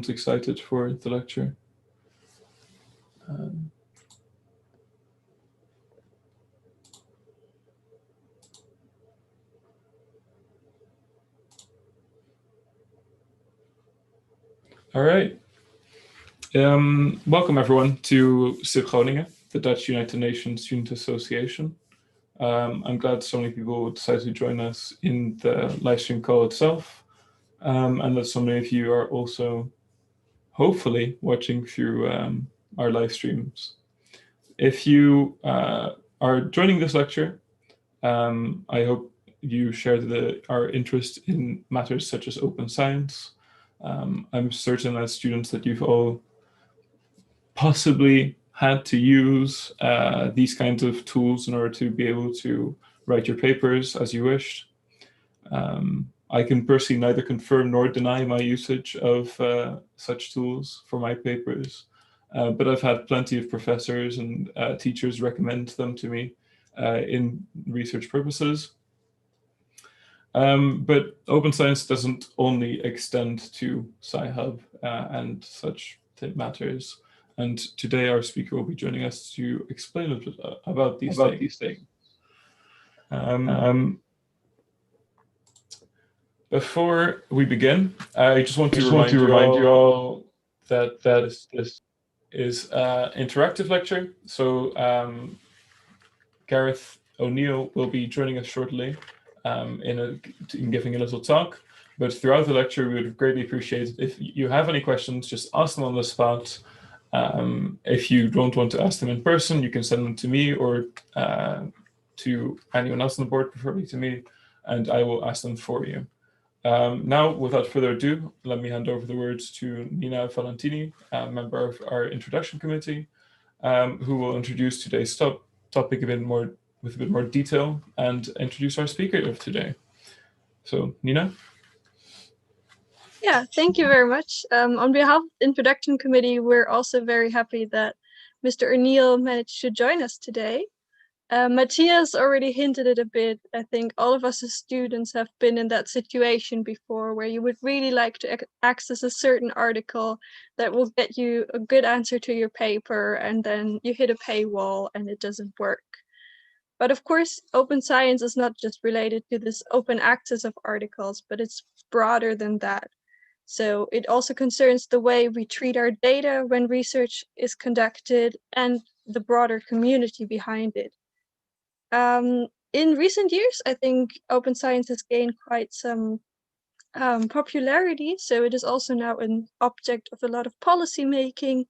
excited for the lecture. All right. Welcome everyone to SIB-Groningen, the Dutch United Nations Student Association. I'm glad so many people decided to join us in the live stream call itself, and that so many of you are also hopefully watching through our live streams. If you are joining this lecture, I hope you share our interest in matters such as open science. I'm certain as students that you've all possibly had to use these kinds of tools in order to be able to write your papers as you wished. I can personally neither confirm nor deny my usage of such tools for my papers, but I've had plenty of professors and teachers recommend them to me in research purposes. But open science doesn't only extend to Sci-Hub and such matters. And today our speaker will be joining us to explain a bit about these things. Before we begin, I just want to remind you all that this is an interactive lecture. So Gareth O'Neill will be joining us shortly in giving a little talk. But throughout the lecture, we would greatly appreciate it if you have any questions, just ask them on the spot. If you don't want to ask them in person, you can send them to me or to anyone else on the board, preferably to me, and I will ask them for you. Now, without further ado, let me hand over the words to Nina Valentini, a member of our introduction committee, who will introduce today's topic with a bit more detail and introduce our speaker of today. So, Nina? Yeah, thank you very much. On behalf of the introduction committee, we're also very happy that Mr. O'Neill managed to join us today. Matthias already hinted it a bit. I think all of us as students have been in that situation before where you would really like to access a certain article that will get you a good answer to your paper, and then you hit a paywall and it doesn't work. But of course, open science is not just related to this open access of articles, but it's broader than that. So it also concerns the way we treat our data when research is conducted and the broader community behind it. In recent years, I think open science has gained quite some popularity. So it is also now an object of a lot of policy making.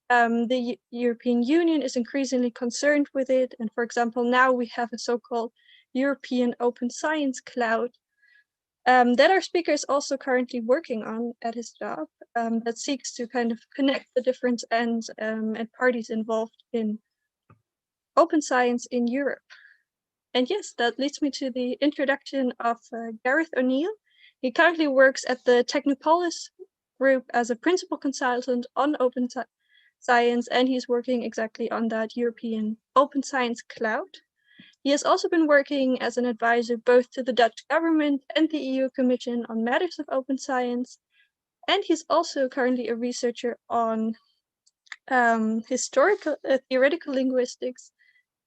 The European Union is increasingly concerned with it. And for example, now we have a so-called European Open Science Cloud that our speaker is also currently working on at his job, that seeks to kind of connect the different ends and parties involved in open science in Europe. And yes, that leads me to the introduction of Gareth O'Neill. He currently works at the Technopolis group as a principal consultant on open science, and he's working exactly on that European Open Science Cloud. He has also been working as an advisor both to the Dutch government and the EU Commission on matters of open science. And he's also currently a researcher on theoretical linguistics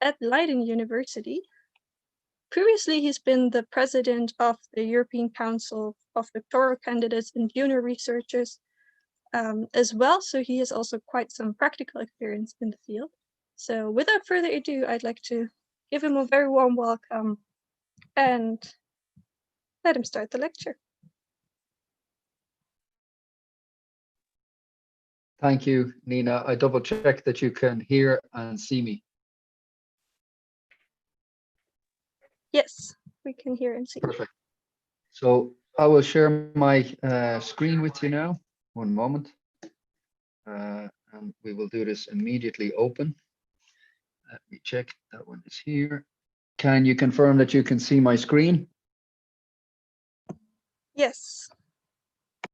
at Leiden University. Previously, he's been the president of the European Council of Doctoral Candidates and Junior Researchers as well. So he has also quite some practical experience in the field. So without further ado, I'd like to give him a very warm welcome and let him start the lecture. Thank you, Nina. I double check that you can hear and see me. Yes, we can hear and see. Perfect. So I will share my screen with you now. One moment. And we will do this immediately open. Let me check, that one is here. Can you confirm that you can see my screen? Yes.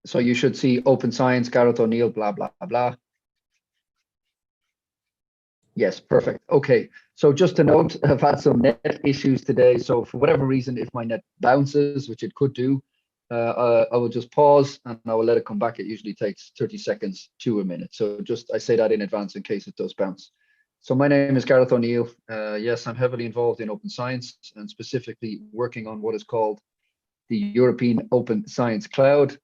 So you should see open science, Gareth O'Neill, blah, blah, blah. Yes, perfect. Okay, so just to note, I've had some net issues today. So for whatever reason, if my net bounces, which it could do, I will just pause and I will let it come back. It usually takes 30 seconds to a minute. So I say that in advance in case it does bounce. So my name is Gareth O'Neill. Yes, I'm heavily involved in open science and specifically working on what is called the European Open Science Cloud.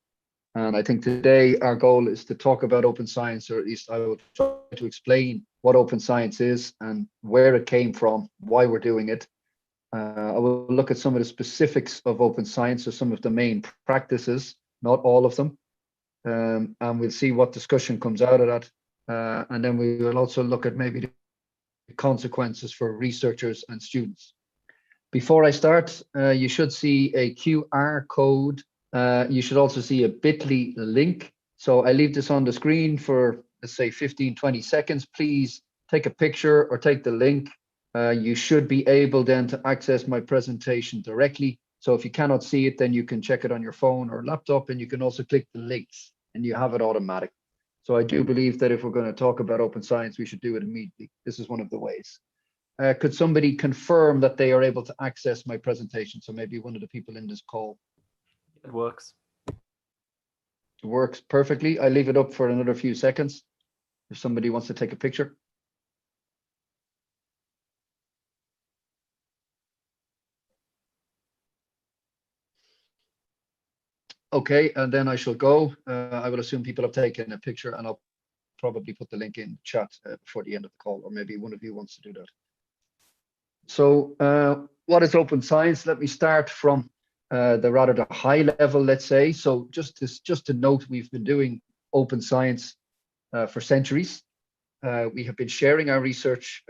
And I think today our goal is to talk about open science, or at least I will try to explain what open science is and where it came from, why we're doing it. I will look at some of the specifics of open science, or some of the main practices, not all of them. And we'll see what discussion comes out of that. And then we will also look at maybe the consequences for researchers and students. Before I start, you should see a QR code. You should also see a bit.ly link. So I leave this on the screen for, let's say, 15, 20 seconds. Please take a picture or take the link. You should be able then to access my presentation directly. So if you cannot see it, then you can check it on your phone or laptop, and you can also click the links and you have it automatic. So I do believe that if we're going to talk about open science, we should do it immediately. This is one of the ways. Could somebody confirm that they are able to access my presentation? So maybe one of the people in this call. It works. It works perfectly. I leave it up for another few seconds if somebody wants to take a picture. Okay, and then I shall go. I will assume people have taken a picture, and I'll probably put the link in chat before the end of the call, or maybe one of you wants to do that. So what is open science? Let me start from the high level, let's say. So just to note, we've been doing open science for centuries. We have been sharing our research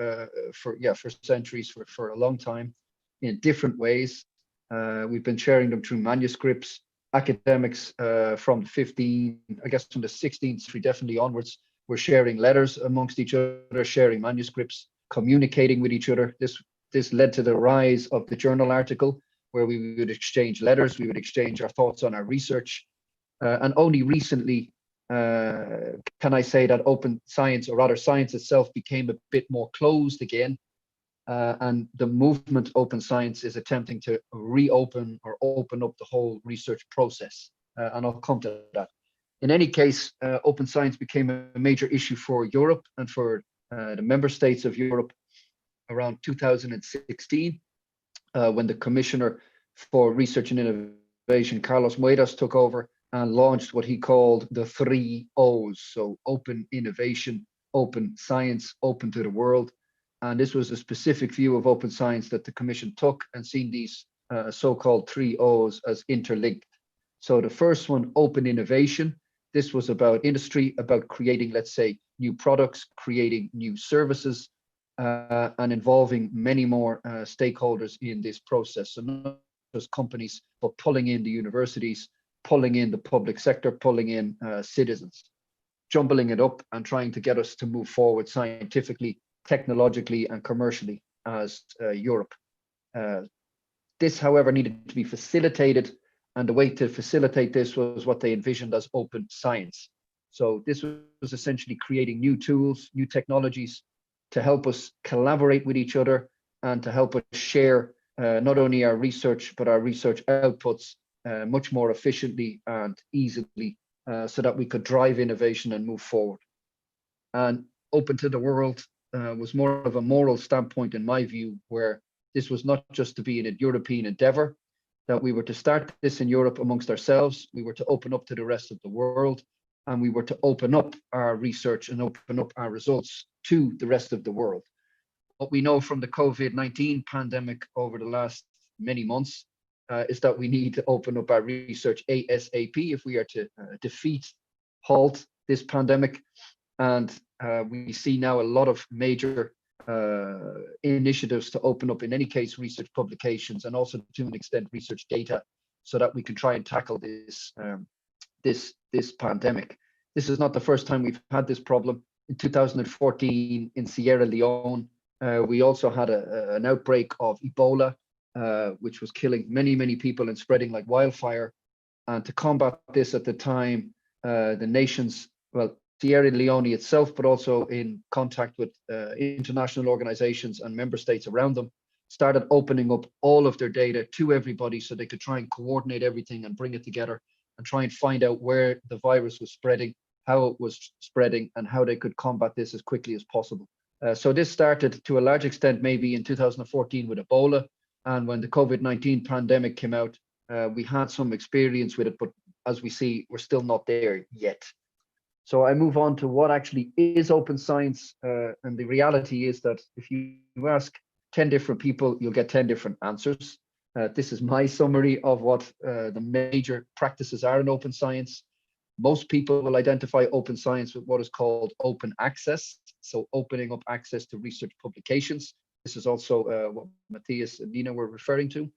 for centuries, for a long time, in different ways. We've been sharing them through manuscripts. Academics from the 16th century definitely onwards, were sharing letters amongst each other, sharing manuscripts, communicating with each other. This led to the rise of the journal article, where we would exchange letters, we would exchange our thoughts on our research. And only recently can I say that open science, or rather science itself, became a bit more closed again. And the movement Open Science is attempting to reopen or open up the whole research process. And I'll come to that. In any case, open science became a major issue for Europe and for the member states of Europe around 2016, when the Commissioner for Research and Innovation, Carlos Moedas, took over and launched what he called the 3 O's. So open innovation, open science, open to the world. And this was a specific view of open science that the Commission took, and seen these so-called 3 O's as interlinked. So the first one, open innovation. This was about industry, about creating, let's say, new products, creating new services, and involving many more stakeholders in this process. So not just companies, but pulling in the universities, pulling in the public sector, pulling in citizens, jumbling it up and trying to get us to move forward scientifically, technologically, and commercially as Europe. This, however, needed to be facilitated, and the way to facilitate this was what they envisioned as open science. So this was essentially creating new tools, new technologies to help us collaborate with each other and to help us share not only our research, but our research outputs much more efficiently and easily, so that we could drive innovation and move forward. And open to the world was more of a moral standpoint, in my view, where this was not just to be a European endeavor, that we were to start this in Europe amongst ourselves, we were to open up to the rest of the world, and we were to open up our research and open up our results to the rest of the world. What we know from the COVID-19 pandemic over the last many months is that we need to open up our research ASAP if we are to halt this pandemic. And we see now a lot of major initiatives to open up, in any case, research publications, and also to an extent research data, so that we can try and tackle this pandemic. This is not the first time we've had this problem. In 2014 in Sierra Leone, we also had an outbreak of Ebola, which was killing many people and spreading like wildfire. And to combat this at the time, the nations, well, Sierra Leone itself, but also in contact with international organizations and member states around them, started opening up all of their data to everybody so they could try and coordinate everything and bring it together and try and find out where the virus was spreading, how it was spreading, and how they could combat this as quickly as possible. So this started to a large extent maybe in 2014 with Ebola, and when the COVID-19 pandemic came out, we had some experience with it, but as we see, we're still not there yet. So I move on to what actually is open science, and the reality is that if you ask 10 different people, you'll get 10 different answers. This is my summary of what the major practices are in open science. Most people will identify open science with what is called open access, so opening up access to research publications. This is also what Matthias and Nina were referring to.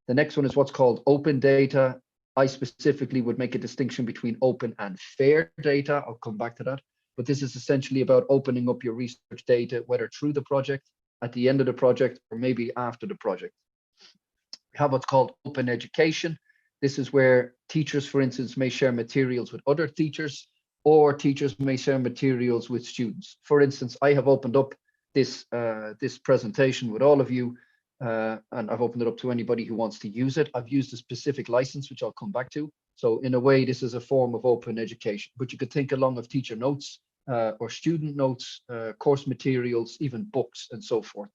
The next one is what's called open data. I specifically would make a distinction between open and fair data. I'll come back to that. But this is essentially about opening up your research data, whether through the project, at the end of the project, or maybe after the project. We have what's called open education. This is where teachers, for instance, may share materials with other teachers, or teachers may share materials with students. For instance, I have opened up this presentation with all of you, and I've opened it up to anybody who wants to use it. I've used a specific license, which I'll come back to. So in a way, this is a form of open education, but you could think along of teacher notes or student notes, course materials, even books and so forth.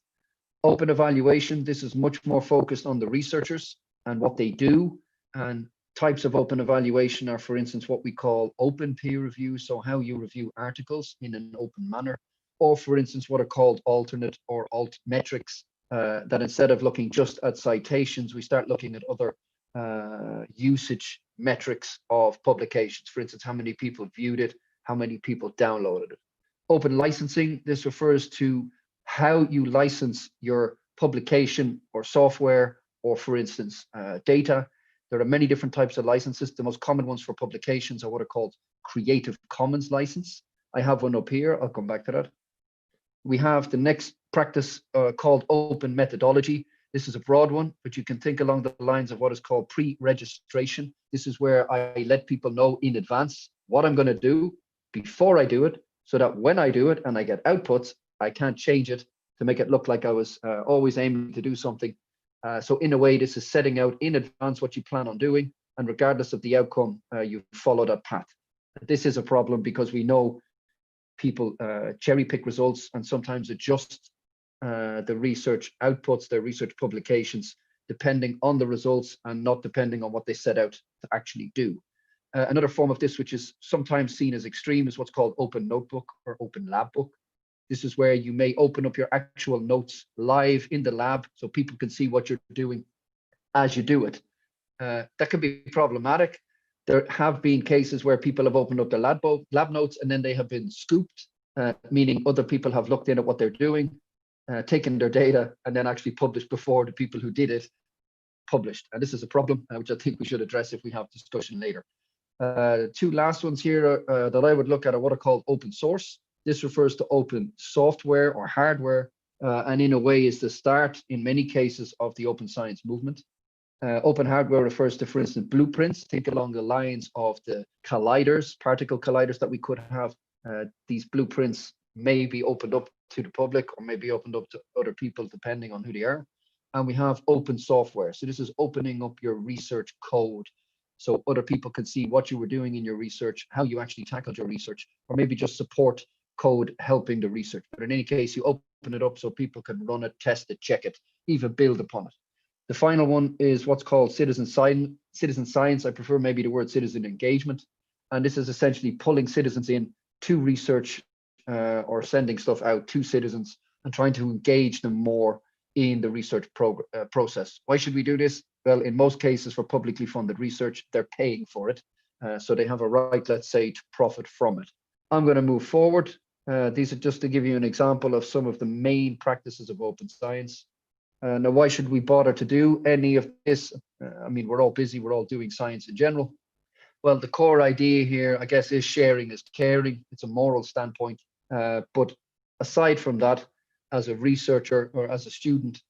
Open evaluation, this is much more focused on the researchers and what they do. And types of open evaluation are, for instance, what we call open peer review, so how you review articles in an open manner, or for instance, what are called alternate or alt metrics, that instead of looking just at citations, we start looking at other usage metrics of publications. For instance, how many people viewed it, how many people downloaded it. Open licensing, this refers to how you license your publication or software, or for instance, data. There are many different types of licenses. The most common ones for publications are what are called Creative Commons license. I have one up here, I'll come back to that. We have the next practice called open methodology. This is a broad one, but you can think along the lines of what is called pre-registration. This is where I let people know in advance what I'm going to do before I do it, so that when I do it and I get outputs, I can't change it to make it look like I was always aiming to do something. So in a way, this is setting out in advance what you plan on doing, and regardless of the outcome, you follow that path. This is a problem because we know people cherry pick results and sometimes adjust the research outputs, their research publications, depending on the results and not depending on what they set out to actually do. Another form of this, which is sometimes seen as extreme, is what's called open notebook or open lab book. This is where you may open up your actual notes live in the lab so people can see what you're doing as you do it. That can be problematic. There have been cases where people have opened up their lab notes and then they have been scooped, meaning other people have looked in at what they're doing, taken their data, and then actually published before the people who did it published. And this is a problem, which I think we should address if we have discussion later. Two last ones here that I would look at are what are called open source. This refers to open software or hardware, and in a way is the start, in many cases, of the open science movement. Open hardware refers to, for instance, blueprints. Think along the lines of the colliders, particle colliders that we could have. These blueprints may be opened up to the public or may be opened up to other people, depending on who they are. And we have open software. So this is opening up your research code, so other people can see what you were doing in your research, how you actually tackled your research, or maybe just support code helping the research. But in any case, you open it up so people can run it, test it, check it, even build upon it. The final one is what's called citizen science. I prefer maybe the word citizen engagement. And this is essentially pulling citizens in to research or sending stuff out to citizens and trying to engage them more in the research process. Why should we do this? Well, in most cases for publicly funded research, they're paying for it. So they have a right, let's say, to profit from it. I'm going to move forward. These are just to give you an example of some of the main practices of open science. Now, why should we bother to do any of this? I mean, we're all busy, we're all doing science in general. Well, the core idea here, I guess, is sharing is caring. It's a moral standpoint. But aside from that, as a researcher or as a student,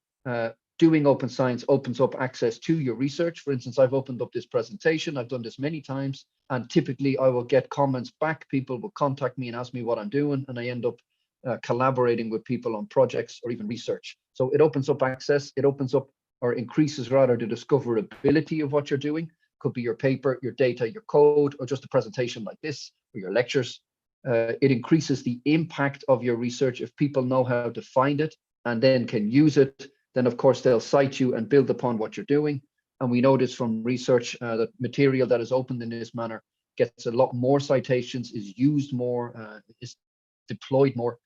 doing open science opens up access to your research. For instance, I've opened up this presentation. I've done this many times, and typically I will get comments back. People will contact me and ask me what I'm doing, and I end up collaborating with people on projects or even research. So it opens up access, it opens up or increases rather the discoverability of what you're doing. Could be your paper, your data, your code, or just a presentation like this, or your lectures. It increases the impact of your research if people know how to find it and then can use it. Then of course they'll cite you and build upon what you're doing. And we know this from research that material that is opened in this manner gets a lot more citations, is used more, is deployed more.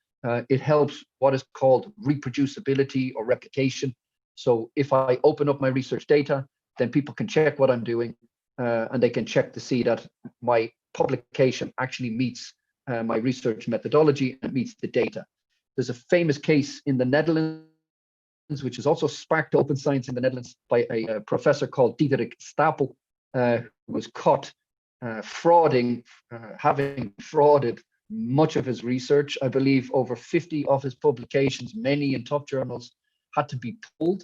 It helps what is called reproducibility or replication. So if I open up my research data, then people can check what I'm doing, and they can check to see that my publication actually meets my research methodology and meets the data. There's a famous case in the Netherlands, which has also sparked open science in the Netherlands, by a professor called Diederik Stapel, who was caught frauding, having frauded much of his research. I believe over 50 of his publications, many in top journals, had to be pulled.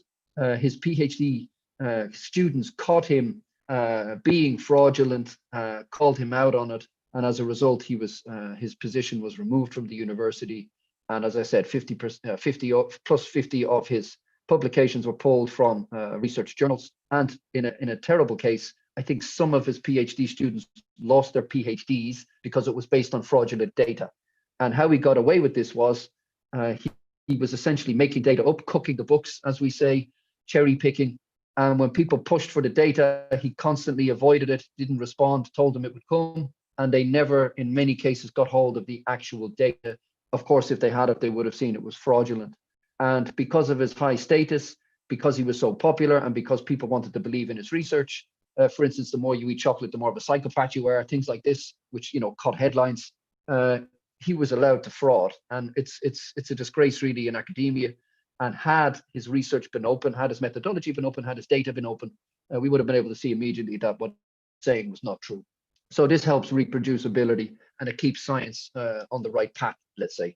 His PhD students caught him being fraudulent, called him out on it, and as a result, his position was removed from the university. And as I said, 50 of his publications were pulled from research journals. And in a terrible case, I think some of his PhD students lost their PhDs because it was based on fraudulent data. And how he got away with this was he was essentially making data up, cooking the books, as we say, cherry picking. And when people pushed for the data, he constantly avoided it, didn't respond, told them it would come. And they never, in many cases, got hold of the actual data. Of course, if they had it, they would have seen it was fraudulent. And because of his high status, because he was so popular, and because people wanted to believe in his research, for instance, the more you eat chocolate, the more of a psychopath you are, things like this, which, you know, caught headlines. He was allowed to fraud, and it's a disgrace really in academia. And had his research been open, had his methodology been open, had his data been open, we would have been able to see immediately that what saying was not true. So this helps reproducibility, and it keeps science on the right path, let's say.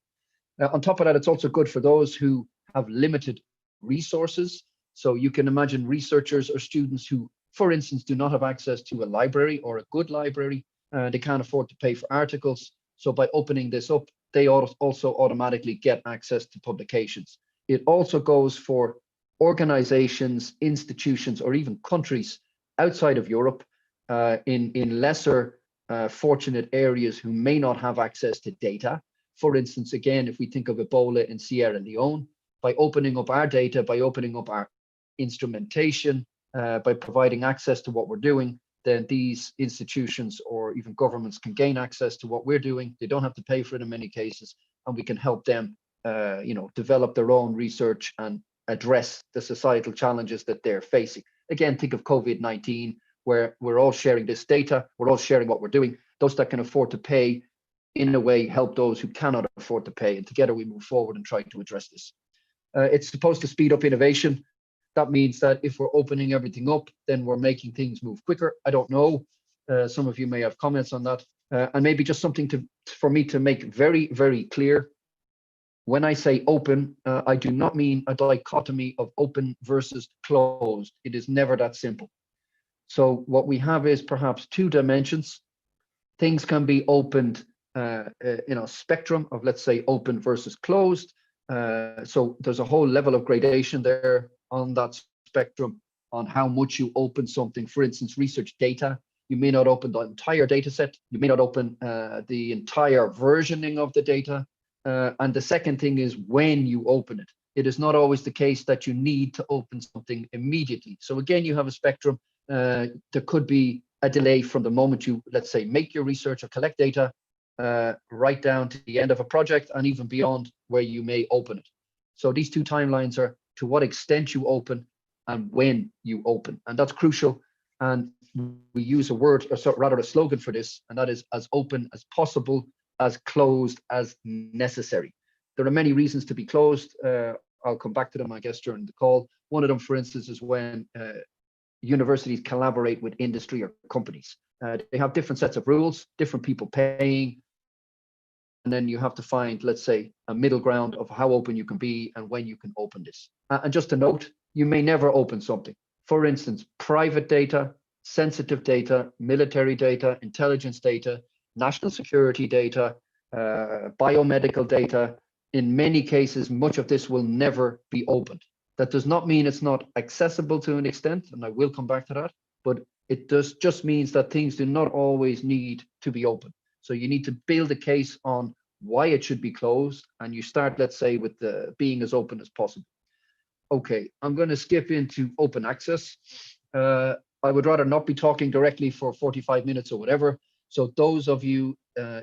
On top of that, it's also good for those who have limited resources. So you can imagine researchers or students who, for instance, do not have access to a library or a good library. They can't afford to pay for articles. So by opening this up, they also automatically get access to publications. It also goes for organizations, institutions, or even countries outside of Europe in lesser fortunate areas who may not have access to data. For instance, again, if we think of Ebola in Sierra Leone, by opening up our data, by opening up our instrumentation, by providing access to what we're doing, then these institutions or even governments can gain access to what we're doing. They don't have to pay for it in many cases, and we can help them develop their own research and address the societal challenges that they're facing. Again, think of COVID-19, where we're all sharing this data, we're all sharing what we're doing. Those that can afford to pay, in a way, help those who cannot afford to pay, and together we move forward and try to address this. It's supposed to speed up innovation. That means that if we're opening everything up, then we're making things move quicker. I don't know. Some of you may have comments on that. And maybe just something for me to make very, very clear. When I say open, I do not mean a dichotomy of open versus closed. It is never that simple. So what we have is perhaps two dimensions. Things can be opened in a spectrum of, let's say, open versus closed. So there's a whole level of gradation there on that spectrum on how much you open something. For instance, research data. You may not open the entire data set. You may not open the entire versioning of the data. And the second thing is when you open it. It is not always the case that you need to open something immediately. So again, you have a spectrum. There could be a delay from the moment you, let's say, make your research or collect data, right down to the end of a project and even beyond where you may open it. So these two timelines are to what extent you open and when you open. And that's crucial. And we use a word, or rather a slogan for this, and that is as open as possible, as closed as necessary. There are many reasons to be closed. I'll come back to them, I guess, during the call. One of them, for instance, is when universities collaborate with industry or companies. They have different sets of rules, different people paying, and then you have to find, let's say, a middle ground of how open you can be and when you can open this. And just to note, you may never open something. For instance, private data, sensitive data, military data, intelligence data, national security data, biomedical data, in many cases, much of this will never be opened. That does not mean it's not accessible to an extent, and I will come back to that, but it just means that things do not always need to be open. So you need to build a case on why it should be closed, and you start, let's say, with the being as open as possible. Okay, I'm going to skip into open access. I would rather not be talking directly for 45 minutes or whatever. So those of you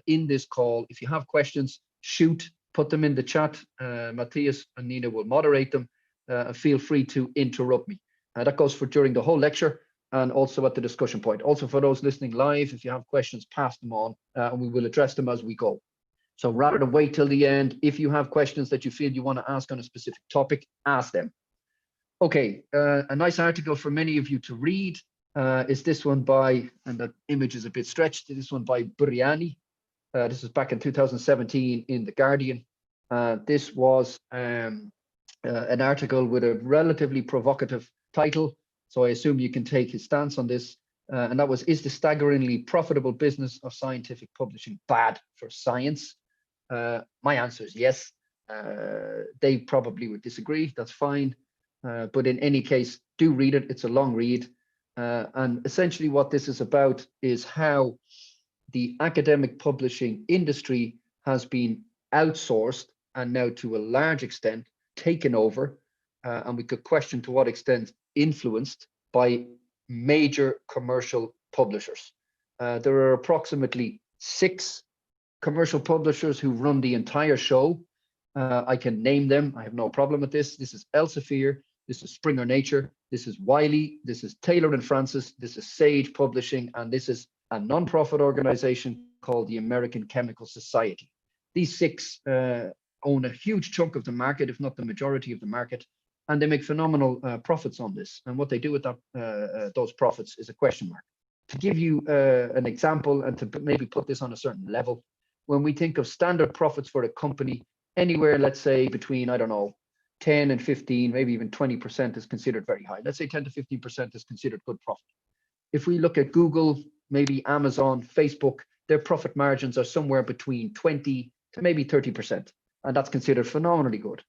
in this call, if you have questions, shoot, put them in the chat. Matthias and Nina will moderate them. Feel free to interrupt me. That goes for during the whole lecture and also at the discussion point. Also for those listening live, if you have questions, pass them on and we will address them as we go. So rather than wait till the end, if you have questions that you feel you want to ask on a specific topic, ask them. Okay, a nice article for many of you to read is this one by, and that image is a bit stretched, this one by Buriani. This is back in 2017 in The Guardian. This was an article with a relatively provocative title, so I assume you can take his stance on this. And that was, is the staggeringly profitable business of scientific publishing bad for science? My answer is yes. They probably would disagree, that's fine. But in any case, do read it, it's a long read. And essentially what this is about is how the academic publishing industry has been outsourced and now to a large extent taken over, and we could question to what extent influenced by major commercial publishers. There are approximately 6 commercial publishers who run the entire show. I can name them, I have no problem with this. This is Elsevier, this is Springer Nature, this is Wiley, this is Taylor and Francis, this is Sage Publishing, and this is a non-profit organization called the American Chemical Society. These 6 own a huge chunk of the market, if not the majority of the market, and they make phenomenal profits on this. And what they do with that, those profits is a question mark. To give you an example and to maybe put this on a certain level, when we think of standard profits for a company, anywhere, let's say between, I don't know, 10 and 15, maybe even 20% is considered very high. Let's say 10 to 15% is considered good profit. If we look at Google, maybe Amazon, Facebook, their profit margins are somewhere between 20 to maybe 30%, and that's considered phenomenally good.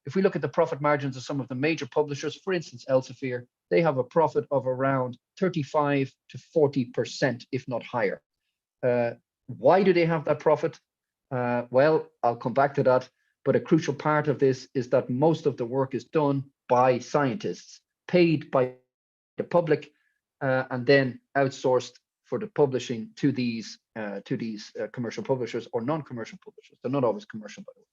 If we look at the profit margins of some of the major publishers, for instance, Elsevier, they have a profit of around 35 to 40%, if not higher. Why do they have that profit? Well, I'll come back to that, but a crucial part of this is that most of the work is done by scientists, paid by the public, and then outsourced for the publishing to these commercial publishers or non-commercial publishers. They're not always commercial, by the way.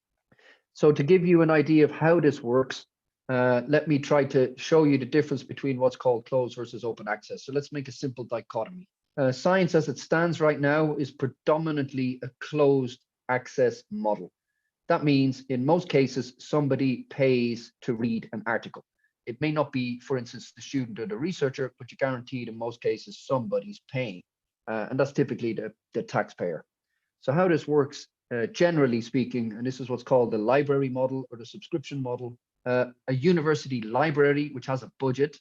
So to give you an idea of how this works, let me try to show you the difference between what's called closed versus open access. So let's make a simple dichotomy. Science as it stands right now is predominantly a closed access model. That means in most cases, somebody pays to read an article. It may not be, for instance, the student or the researcher, but you're guaranteed in most cases somebody's paying. And that's typically the taxpayer. So how this works, generally speaking, and this is what's called the library model or the subscription model, a university library, which has a budget,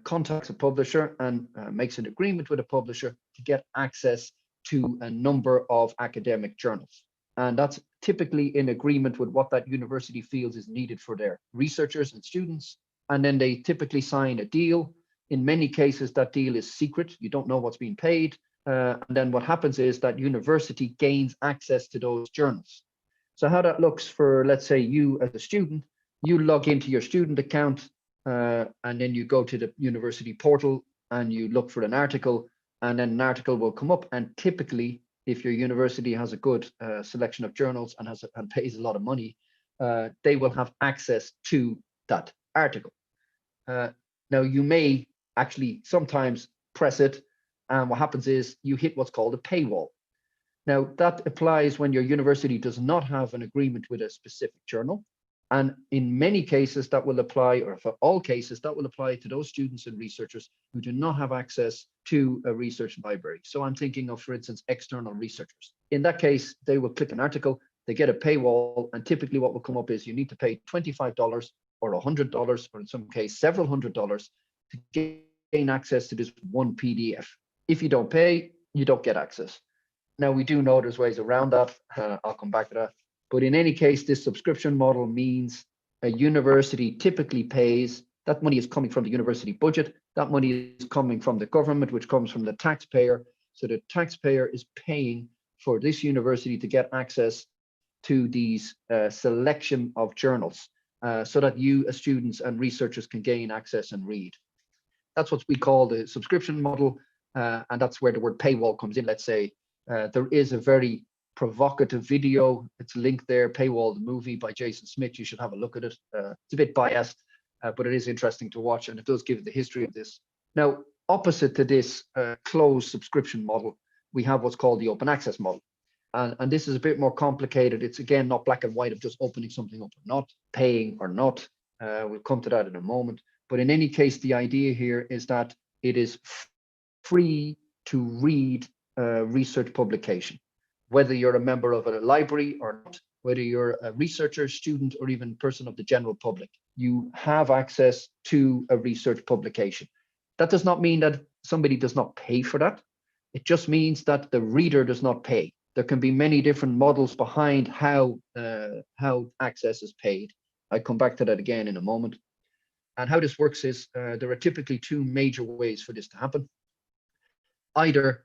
contacts a publisher and makes an agreement with a publisher to get access to a number of academic journals. And that's typically in agreement with what that university feels is needed for their researchers and students. And then they typically sign a deal. In many cases, that deal is secret. You don't know what's being paid. And then what happens is that university gains access to those journals. So how that looks for, let's say, you as a student, you log into your student account and then you go to the university portal and you look for an article, and then an article will come up. And typically, if your university has a good selection of journals and pays a lot of money, they will have access to that article. Now, you may actually sometimes press it, and what happens is you hit what's called a paywall. Now, that applies when your university does not have an agreement with a specific journal. And in many cases, that will apply, or for all cases, that will apply to those students and researchers who do not have access to a research library. So I'm thinking of, for instance, external researchers. In that case, they will click an article, they get a paywall, and typically what will come up is you need to pay $25 or $100, or in some case, several $100s to gain access to this one PDF. If you don't pay, you don't get access. Now, we do know there's ways around that. I'll come back to that. But in any case, this subscription model means a university typically pays, that money is coming from the university budget, that money is coming from the government, which comes from the taxpayer. So the taxpayer is paying for this university to get access to these selection of journals so that you as students and researchers can gain access and read. That's what we call the subscription model, and that's where the word paywall comes in. Let's say there is a very provocative video, it's linked there, Paywall, the movie by Jason Smith. You should have a look at it. It's a bit biased, but it is interesting to watch, and it does give the history of this. Now, opposite to this closed subscription model, we have what's called the open access model. And this is a bit more complicated. It's again not black and white of just opening something up or not, paying or not. We'll come to that in a moment. But in any case, the idea here is that it is free to read research publication, whether you're a member of a library or not, whether you're a researcher, student, or even person of the general public. You have access to a research publication. That does not mean that somebody does not pay for that. It just means that the reader does not pay. There can be many different models behind how access is paid. I come back to that again in a moment. And how this works is there are typically two major ways for this to happen. Either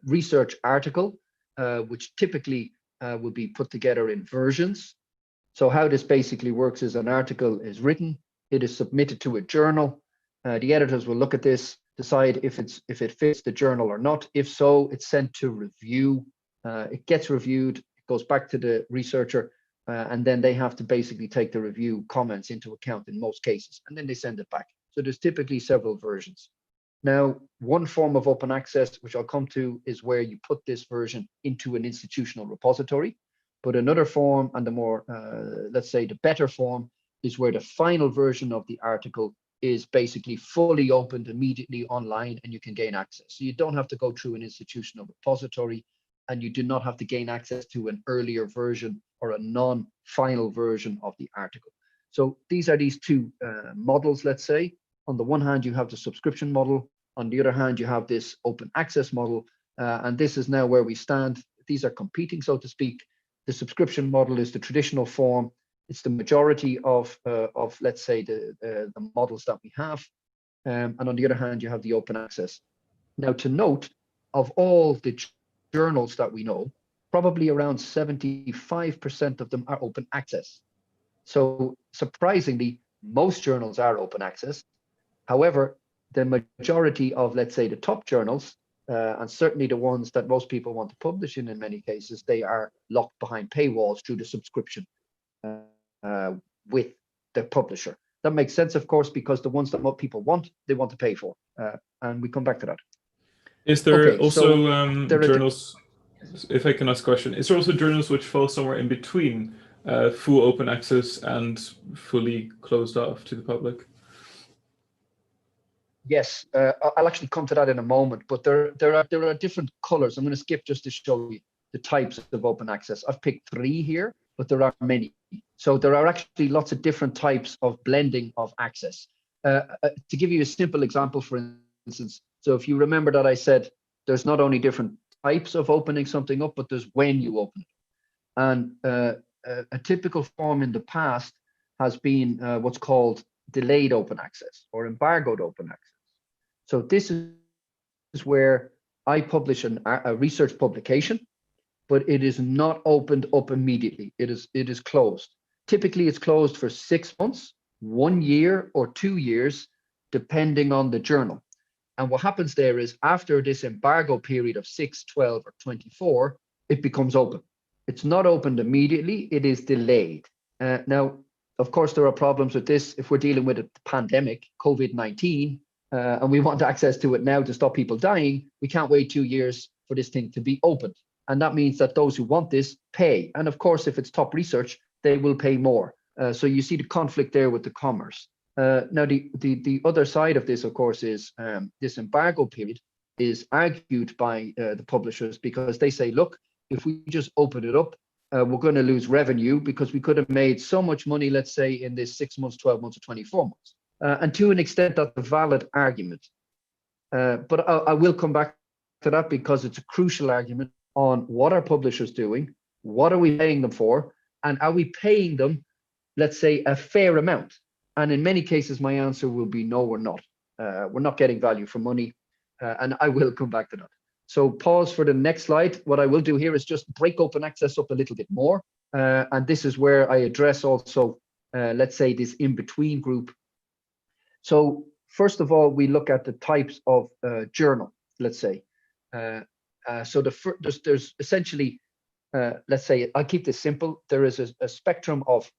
research article, which typically will be put together in versions. So how this basically works is an article is written, it is submitted to a journal. The editors will look at this, decide if it fits the journal or not. If so, it's sent to review. It gets reviewed, it goes back to the researcher, and then they have to basically take the review comments into account in most cases, and then they send it back. So there's typically several versions. Now, one form of open access, which I'll come to, is where you put this version into an institutional repository. But another form, and the more, let's say, the better form, is where the final version of the article is basically fully opened immediately online and you can gain access. So you don't have to go through an institutional repository, and you do not have to gain access to an earlier version or a non-final version of the article. So these are these two models, let's say. On the one hand, you have the subscription model. On the other hand, you have this open access model. And this is now where we stand. These are competing, so to speak. The subscription model is the traditional form. It's the majority of let's say, the models that we have. And on the other hand, you have the open access. Now, to note, of all the journals that we know, probably around 75% of them are open access. So surprisingly, most journals are open access. However, the majority of, let's say, the top journals, and certainly the ones that most people want to publish in many cases, they are locked behind paywalls through the subscription with the publisher. That makes sense, of course, because the ones that most people want, they want to pay for. And we come back to that. Is there also there journals, if I can ask a question, is there also journals which fall somewhere in between full open access and fully closed off to the public? Yes, I'll actually come to that in a moment, but there are different colors. I'm going to skip just to show you the types of open access. I've picked 3 here, but there are many. So there are actually lots of different types of blending of access. To give you a simple example, for instance, so if you remember that I said there's not only different types of opening something up, but there's when you open it. And a typical form in the past has been what's called delayed open access or embargoed open access. So this is where I publish a research publication, but it is not opened up immediately. It is closed. Typically, it's closed for 6 months, 1 year, or 2 years, depending on the journal. And what happens there is after this embargo period of 6, 12, or 24, it becomes open. It's not opened immediately, it is delayed. Now, of course, there are problems with this. If we're dealing with a pandemic, COVID-19, and we want access to it now to stop people dying, we can't wait 2 years for this thing to be opened. And that means that those who want this pay. And of course, if it's top research, they will pay more. So you see the conflict there with the commerce. Now, the other side of this, of course, is this embargo period is argued by the publishers because they say, look, if we just open it up, we're going to lose revenue because we could have made so much money, let's say, in this 6 months, 12 months, or 24 months. And to an extent, that's a valid argument. But I will come back to that because it's a crucial argument. on what are publishers doing, what are we paying them for, and are we paying them, let's say, a fair amount? And in many cases, my answer will be no, we're not. We're not getting value for money, and I will come back to that. So pause for the next slide. What I will do here is just break open access up a little bit more. And this is where I address also, let's say, this in-between group. So first of all, we look at the types of journal, let's say. So there's essentially, let's say, I'll keep this simple. There is a spectrum of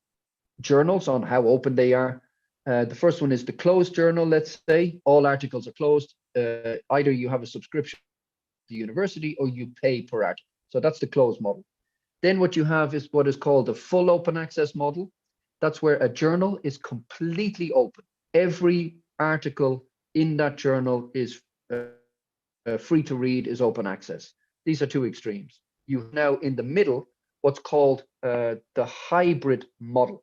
journals on how open they are. The first one is the closed journal, let's say. All articles are closed. Either you have a subscription to the university or you pay per article. So that's the closed model. Then what you have is what is called the full open access model. That's where a journal is completely open. Every article in that journal is free to read, is open access. These are two extremes. You have now in the middle what's called the hybrid model.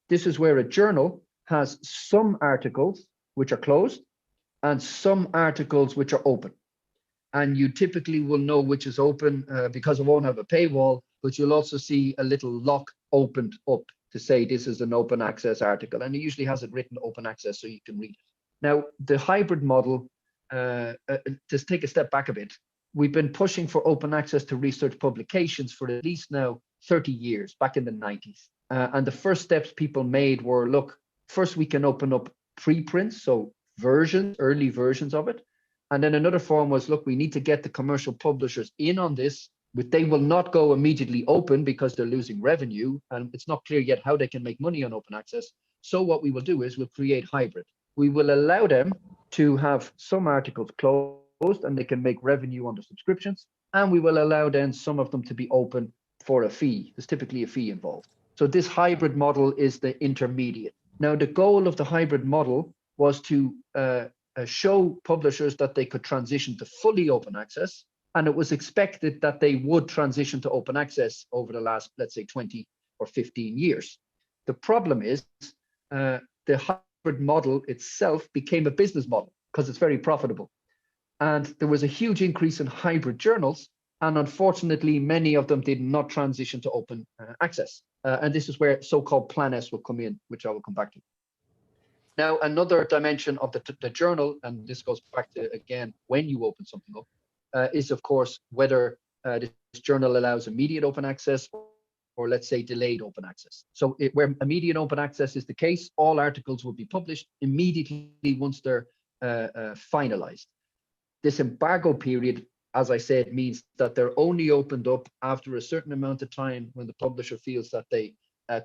This is where a journal has some articles which are closed and some articles which are open. And you typically will know which is open because it won't have a paywall, but you'll also see a little lock opened up to say this is an open access article. And it usually has it written open access so you can read it. Now, the hybrid model, just take a step back a bit. We've been pushing for open access to research publications for at least now 30 years, back in the 90s. And the first steps people made were, look, first we can open up preprints, so versions, early versions of it. And then another form was, look, we need to get the commercial publishers in on this, but they will not go immediately open because they're losing revenue. And it's not clear yet how they can make money on open access. So what we will do is we'll create hybrid. We will allow them to have some articles closed and they can make revenue on the subscriptions. And we will allow then some of them to be open for a fee. There's typically a fee involved. So this hybrid model is the intermediate. Now, the goal of the hybrid model was to show publishers that they could transition to fully open access. And it was expected that they would transition to open access over the last, let's say, 20 or 15 years. The problem is the hybrid model itself became a business model because it's very profitable. And there was a huge increase in hybrid journals. And unfortunately, many of them did not transition to open access. And this is where so-called Plan S will come in, which I will come back to. Now, another dimension of the journal, and this goes back to, again, when you open something up, is, of course, whether this journal allows immediate open access or, let's say, delayed open access. So where immediate open access is the case, all articles will be published immediately once they're finalized. This embargo period, as I said, means that they're only opened up after a certain amount of time when the publisher feels that they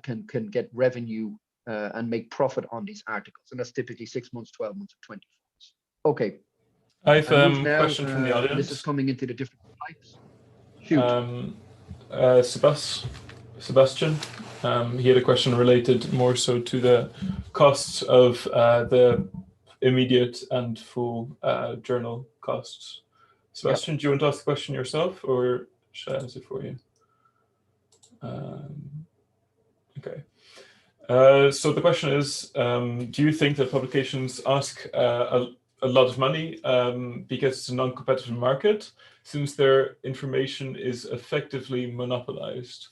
can get revenue and make profit on these articles. And that's typically 6 months, 12 months, or 24 months. Okay. I have a question from the audience. This is coming into the different types. Shoot. Sebastian, he had a question related more so to the costs of the immediate and full journal costs. Sebastian, do you want to ask the question yourself, or should I answer for you? Okay. So the question is, do you think that publications ask a lot of money because it's a non-competitive market, since their information is effectively monopolized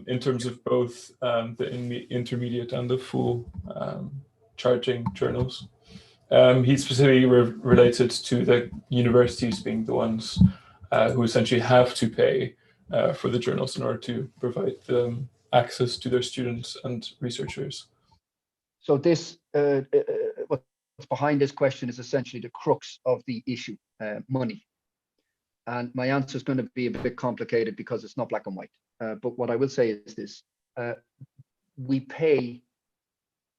in terms of both the intermediate and the full charging journals? He specifically related to the universities being the ones who essentially have to pay for the journals in order to provide them access to their students and researchers. So this, what's behind this question is essentially the crux of the issue, money. And my answer is going to be a bit complicated because it's not black and white. But what I will say is this, we pay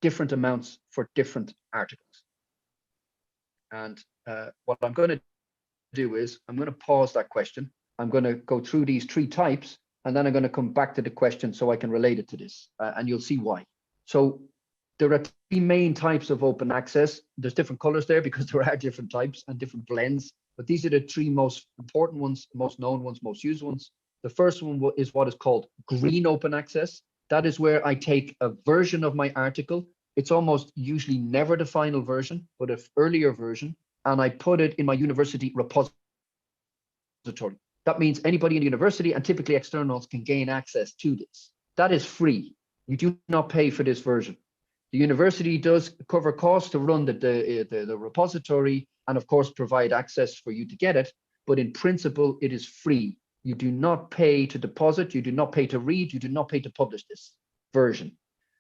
different amounts for different articles. And what I'm going to do is I'm going to pause that question. I'm going to go through these three types, and then I'm going to come back to the question so I can relate it to this, and you'll see why. So there are three main types of open access. There's different colors there because there are different types and different blends, but these are the three most important ones, most known ones, most used ones. The first one is what is called green open access. That is where I take a version of my article. It's almost usually never the final version, but an earlier version, and I put it in my university repository. That means anybody in the university and typically externals can gain access to this. That is free. You do not pay for this version. The university does cover costs to run the repository and of course provide access for you to get it, but in principle it is free. You do not pay to deposit, you do not pay to read, you do not pay to publish this version.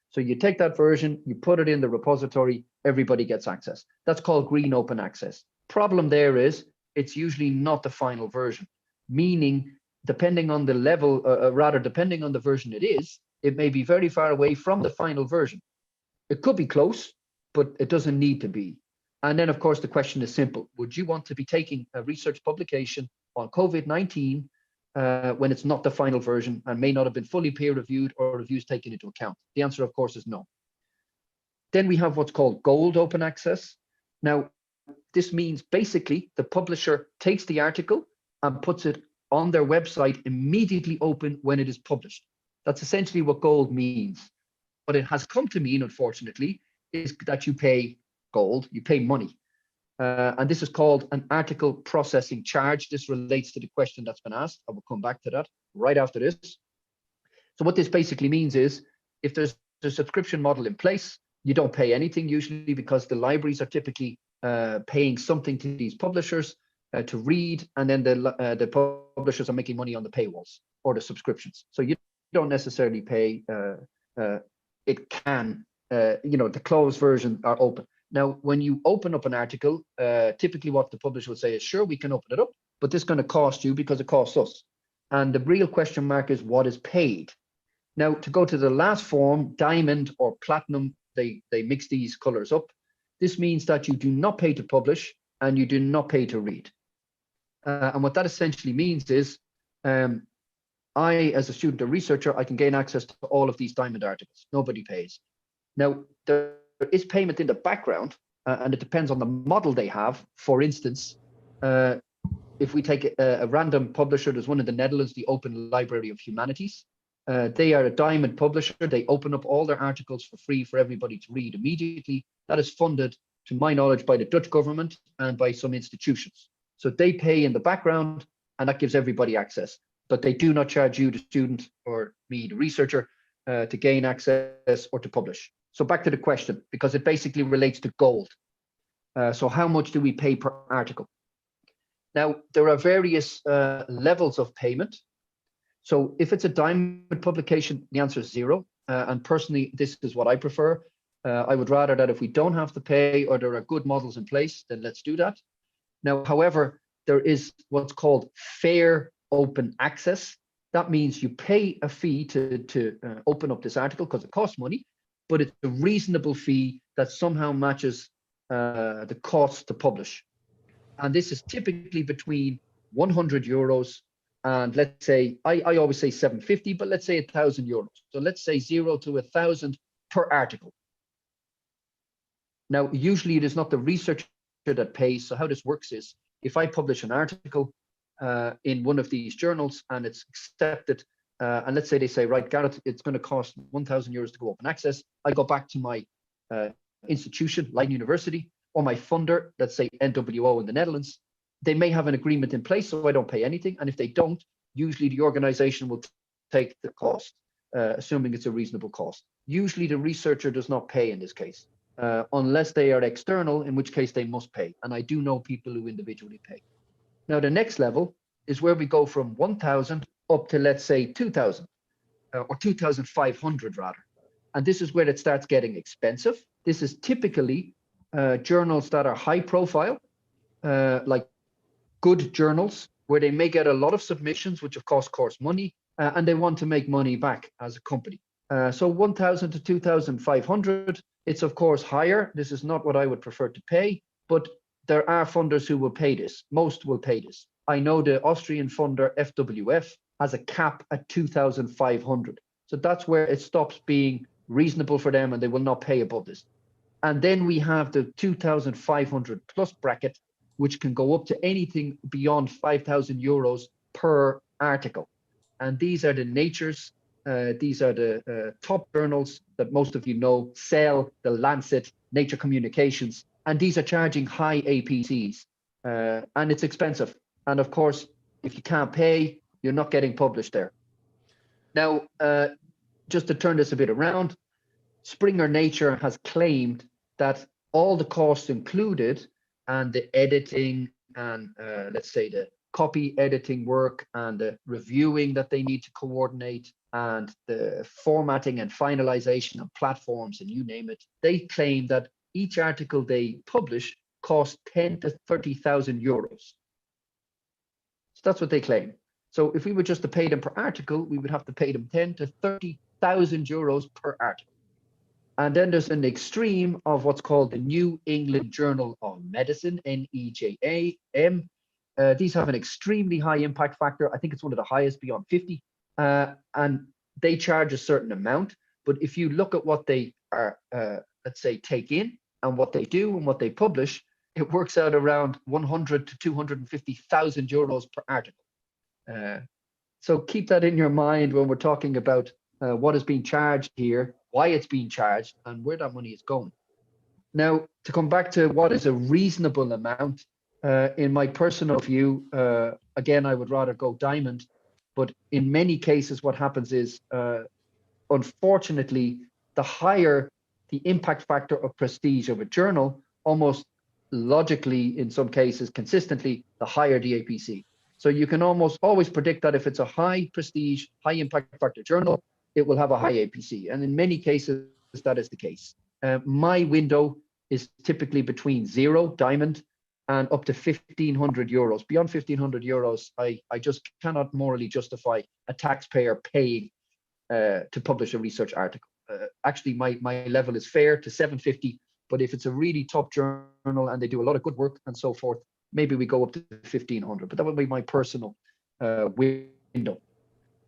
So you take that version, you put it in the repository, everybody gets access. That's called green open access. Problem there is it's usually not the final version, meaning depending on the level, depending on the version it is, it may be very far away from the final version. It could be close, but it doesn't need to be. And then, of course, the question is simple. Would you want to be taking a research publication on COVID-19 when it's not the final version and may not have been fully peer-reviewed or reviews taken into account? The answer, of course, is no. Then we have what's called gold open access. Now, this means basically the publisher takes the article and puts it on their website immediately open when it is published. That's essentially what gold means. What it has come to mean, unfortunately, is that you pay gold, you pay money. And this is called an article processing charge. This relates to the question that's been asked. I will come back to that right after this. So what this basically means is if there's a subscription model in place, you don't pay anything usually because the libraries are typically paying something to these publishers to read, and then the publishers are making money on the paywalls or the subscriptions. So you don't necessarily pay. It can, the closed version are open. Now, when you open up an article, typically what the publisher will say is, sure, we can open it up, but this is going to cost you because it costs us. And the real question mark is what is paid. Now, to go to the last form, diamond or platinum, they mix these colors up. This means that you do not pay to publish and you do not pay to read. And what that essentially means is I, as a student or researcher, I can gain access to all of these diamond articles. Nobody pays. Now, there is payment in the background, and it depends on the model they have. For instance, if we take a random publisher, there's one in the Netherlands, the Open Library of Humanities. They are a diamond publisher. They open up all their articles for free for everybody to read immediately. That is funded, to my knowledge, by the Dutch government and by some institutions. So they pay in the background, and that gives everybody access. But they do not charge you, the student, or me, the researcher, to gain access or to publish. So back to the question, because it basically relates to gold. So how much do we pay per article? Now, there are various levels of payment. So if it's a diamond publication, the answer is 0. And personally, this is what I prefer. I would rather that if we don't have to pay or there are good models in place, then let's do that. Now, however, there is what's called fair open access. That means you pay a fee to open up this article because it costs money, but it's a reasonable fee that somehow matches the cost to publish. And this is typically between 100 euros and, let's say, I always say 750, but let's say 1,000 euros. So let's say 0 to 1,000 per article. Now, usually it is not the researcher that pays. So how this works is if I publish an article in one of these journals and it's accepted, and let's say they say, right, Gareth, it's going to cost 1,000 euros to go open access. I go back to my institution, Leiden University, or my funder, let's say NWO in the Netherlands. They may have an agreement in place, so I don't pay anything. And if they don't, usually the organization will take the cost, assuming it's a reasonable cost. Usually the researcher does not pay in this case, unless they are external, in which case they must pay. And I do know people who individually pay. Now, the next level is where we go from 1,000 up to, let's say, 2,000 or 2,500 rather. And this is where it starts getting expensive. This is typically journals that are high profile, like good journals, where they may get a lot of submissions, which of course cost money, and they want to make money back as a company. So 1,000 to 2,500, it's of course higher. This is not what I would prefer to pay, but there are funders who will pay this. Most will pay this. I know the Austrian funder FWF has a cap at 2,500. So that's where it stops being reasonable for them and they will not pay above this. And then we have the 2,500 plus bracket, which can go up to anything beyond 5,000 euros per article. And these are the Natures, these are the top journals that most of you know, Cell, The Lancet, Nature Communications, and these are charging high APCs, and it's expensive. And of course, If you can't pay, you're not getting published there. Now, just to turn this a bit around, Springer Nature has claimed that all the costs included and the editing and let's say the copy editing work and the reviewing that they need to coordinate and the formatting and finalization of platforms and you name it, they claim that each article they publish costs 10 to 30,000 euros. So that's what they claim. So if we were just to pay them per article, we would have to pay them 10 to 30,000 euros per article. And then there's an extreme of what's called the New England Journal of Medicine, NEJM. These have an extremely high impact factor. I think it's one of the highest, beyond 50. And they charge a certain amount. But if you look at what they are, let's say, take in and what they do and what they publish, it works out around 100 to 250,000 euros per article. So keep that in your mind when we're talking about what is being charged here, why it's being charged, and where that money is going. Now, to come back to what is a reasonable amount, in my personal view, again, I would rather go diamond, but in many cases, what happens is, unfortunately, the higher the impact factor of prestige of a journal, almost logically, in some cases, consistently, the higher the APC. So you can almost always predict that if it's a high prestige, high impact factor journal, it will have a high APC. And in many cases, that is the case. My window is typically between 0, diamond, and up to 1,500 euros. Beyond 1,500 euros, I just cannot morally justify a taxpayer paying to publish a research article. Actually, my level is fair to 750, but if it's a really top journal and they do a lot of good work and so forth, maybe we go up to 1,500, but that would be my personal window.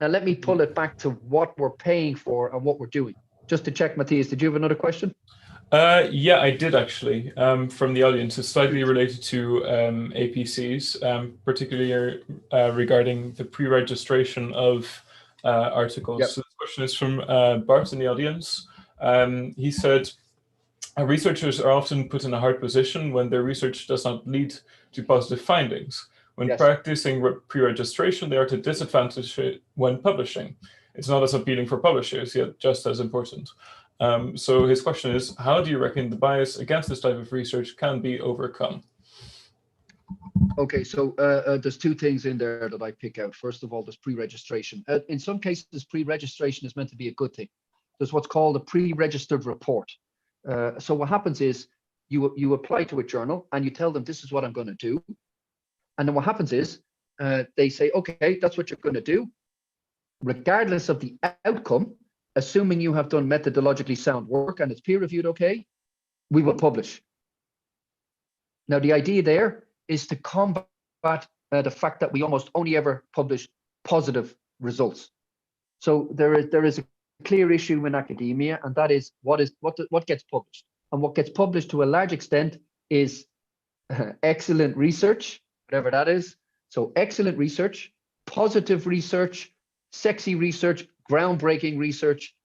Now, let me pull it back to what we're paying for and what we're doing. Just to check, Matthias, did you have another question? Yeah, I did actually, from the audience. It's slightly related to APCs, particularly regarding the pre-registration of articles. Yep. So this question is from Bart in the audience. He said, researchers are often put in a hard position when their research does not lead to positive findings. When Yes. practicing pre-registration, they are to disadvantage when publishing. It's not as appealing for publishers, yet just as important. So his question is, how do you reckon the bias against this type of research can be overcome? Okay, so there's two things in there that I pick out. First of all, there's pre-registration. In some cases, pre-registration is meant to be a good thing. There's what's called a pre-registered report. So what happens is you apply to a journal and you tell them this is what I'm going to do. And then what happens is they say, okay, that's what you're going to do. Regardless of the outcome, assuming you have done methodologically sound work and it's peer reviewed, okay, we will publish. Now, the idea there is to combat the fact that we almost only ever publish positive results. So there is a clear issue in academia, and that is what gets published. And what gets published to a large extent is excellent research, whatever that is. So excellent research, positive research, sexy research, groundbreaking research,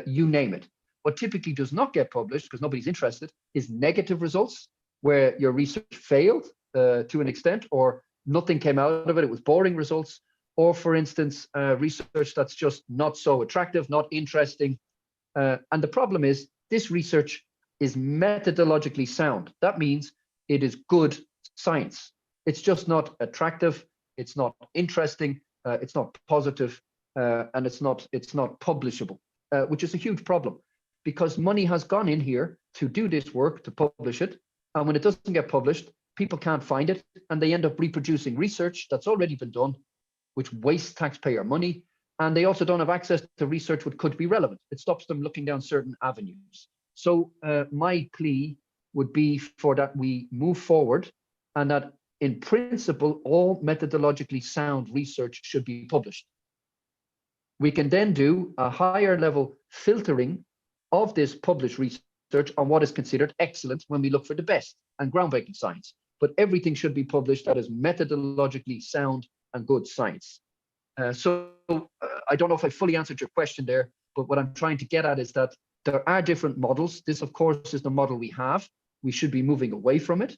you name it. What typically does not get published, because nobody's interested, is negative results, where your research failed to an extent, or nothing came out of it, it was boring results, or for instance, research that's just not so attractive, not interesting. And the problem is, this research is methodologically sound. That means it is good science. It's just not attractive, it's not interesting, it's not positive, and it's not publishable, which is a huge problem, because money has gone in here to do this work, to publish it, and when it doesn't get published, people can't find it, and they end up reproducing research that's already been done, which wastes taxpayer money, and they also don't have access to research which could be relevant. It stops them looking down certain avenues. So my plea would be for that we move forward, and that in principle, all methodologically sound research should be published. We can then do a higher level filtering of this published research on what is considered excellent when we look for the best and groundbreaking science. But everything should be published that is methodologically sound and good science. So I don't know if I fully answered your question there, but what I'm trying to get at is that there are different models. This, of course, is the model we have. We should be moving away from it.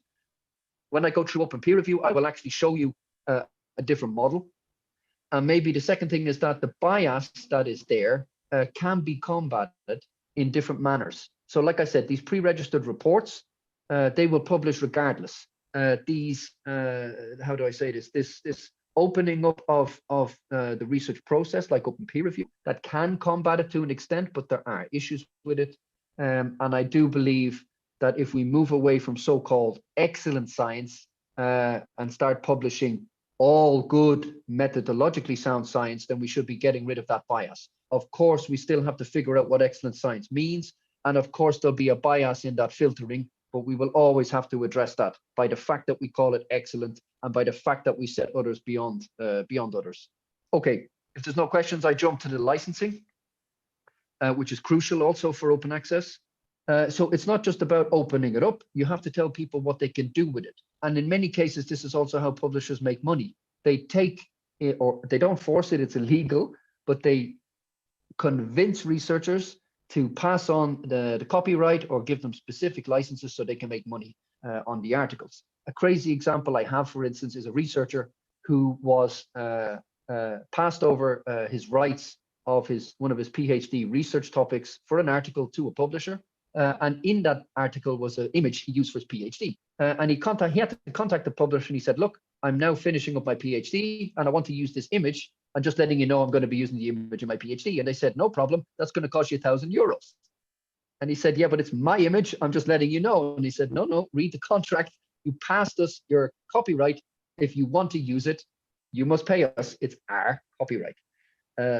When I go through open peer review, I will actually show you a a different model. And maybe the second thing is that the bias that is there can be combated in different manners. So like I said, these pre-registered reports, they will publish regardless. These, how do I say this? This opening up of the research process, like open peer review, that can combat it to an extent, but there are issues with it. And I do believe that if we move away from so-called excellent science and start publishing all good methodologically sound science, then we should be getting rid of that bias. Of course, we still have to figure out what excellent science means. And of course, there'll be a bias in that filtering, but we will always have to address that by the fact that we call it excellent and by the fact that we set others beyond others. Okay, if there's no questions, I jump to the licensing, which is crucial also for open access. So it's not just about opening it up. You have to tell people what they can do with it. And in many cases, this is also how publishers make money. They take it, or they don't force it, it's illegal, but they convince researchers to pass on the copyright or give them specific licenses so they can make money on the articles. A crazy example I have, for instance, is a researcher who was passed over his rights of one of his PhD research topics for an article to a publisher. And in that article was an image he used for his PhD. And he had to contact the publisher and he said, look, I'm now finishing up my PhD and I want to use this image. I'm just letting you know I'm going to be using the image in my PhD. And they said, no problem, that's going to cost you €1,000. And he said, yeah, but it's my image. I'm just letting you know. And he said, no, read the contract. You passed us your copyright. If you want to use it, you must pay us. It's our copyright.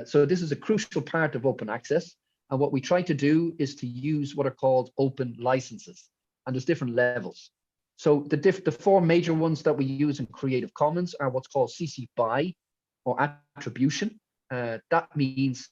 So this is a crucial part of open access. And what we try to do is to use what are called open licenses. And there's different levels. So the four major ones that we use in Creative Commons are what's called CC BY or attribution. That means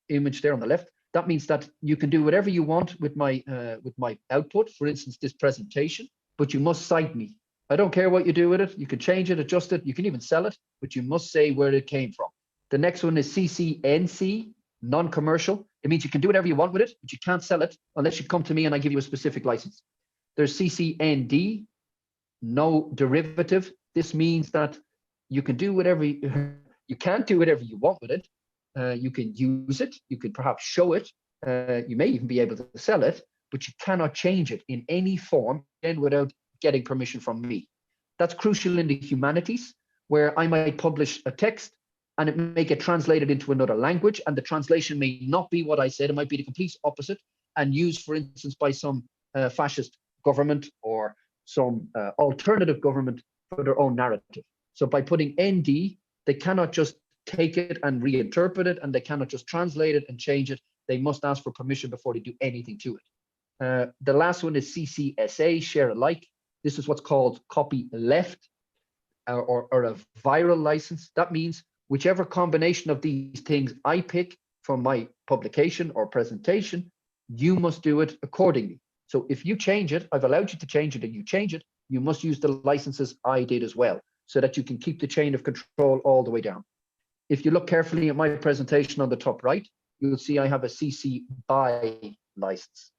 image there on the left. That means that you can do whatever you want with my output, for instance, this presentation, but you must cite me. I don't care what you do with it. You can change it, adjust it. You can even sell it, but you must say where it came from. The next one is CCNC, non-commercial. It means you can do whatever you want with it, but you can't sell it unless you come to me and I give you a specific license. There's CCND, no derivative. This means that you can do whatever you can't do whatever you want with it. You can use it. You could perhaps show it. You may even be able to sell it, but you cannot change it in any form and without getting permission from me. That's crucial in the humanities, where I might publish a text and it may get translated into another language, and the translation may not be what I said. It might be the complete opposite and used, for instance, by some fascist government or some alternative government for their own narrative. So by putting ND, they cannot just take it and reinterpret it, and they cannot just translate it and change it. They must ask for permission before they do anything to it. The last one is CCSA, share alike. This is what's called copy left or a viral license. That means whichever combination of these things I pick from my publication or presentation, you must do it accordingly. So if you change it, I've allowed you to change it and you change it, you must use the licenses I did as well, so that you can keep the chain of control all the way down. If you look carefully at my presentation on the top right, you'll see I have a CC BY license.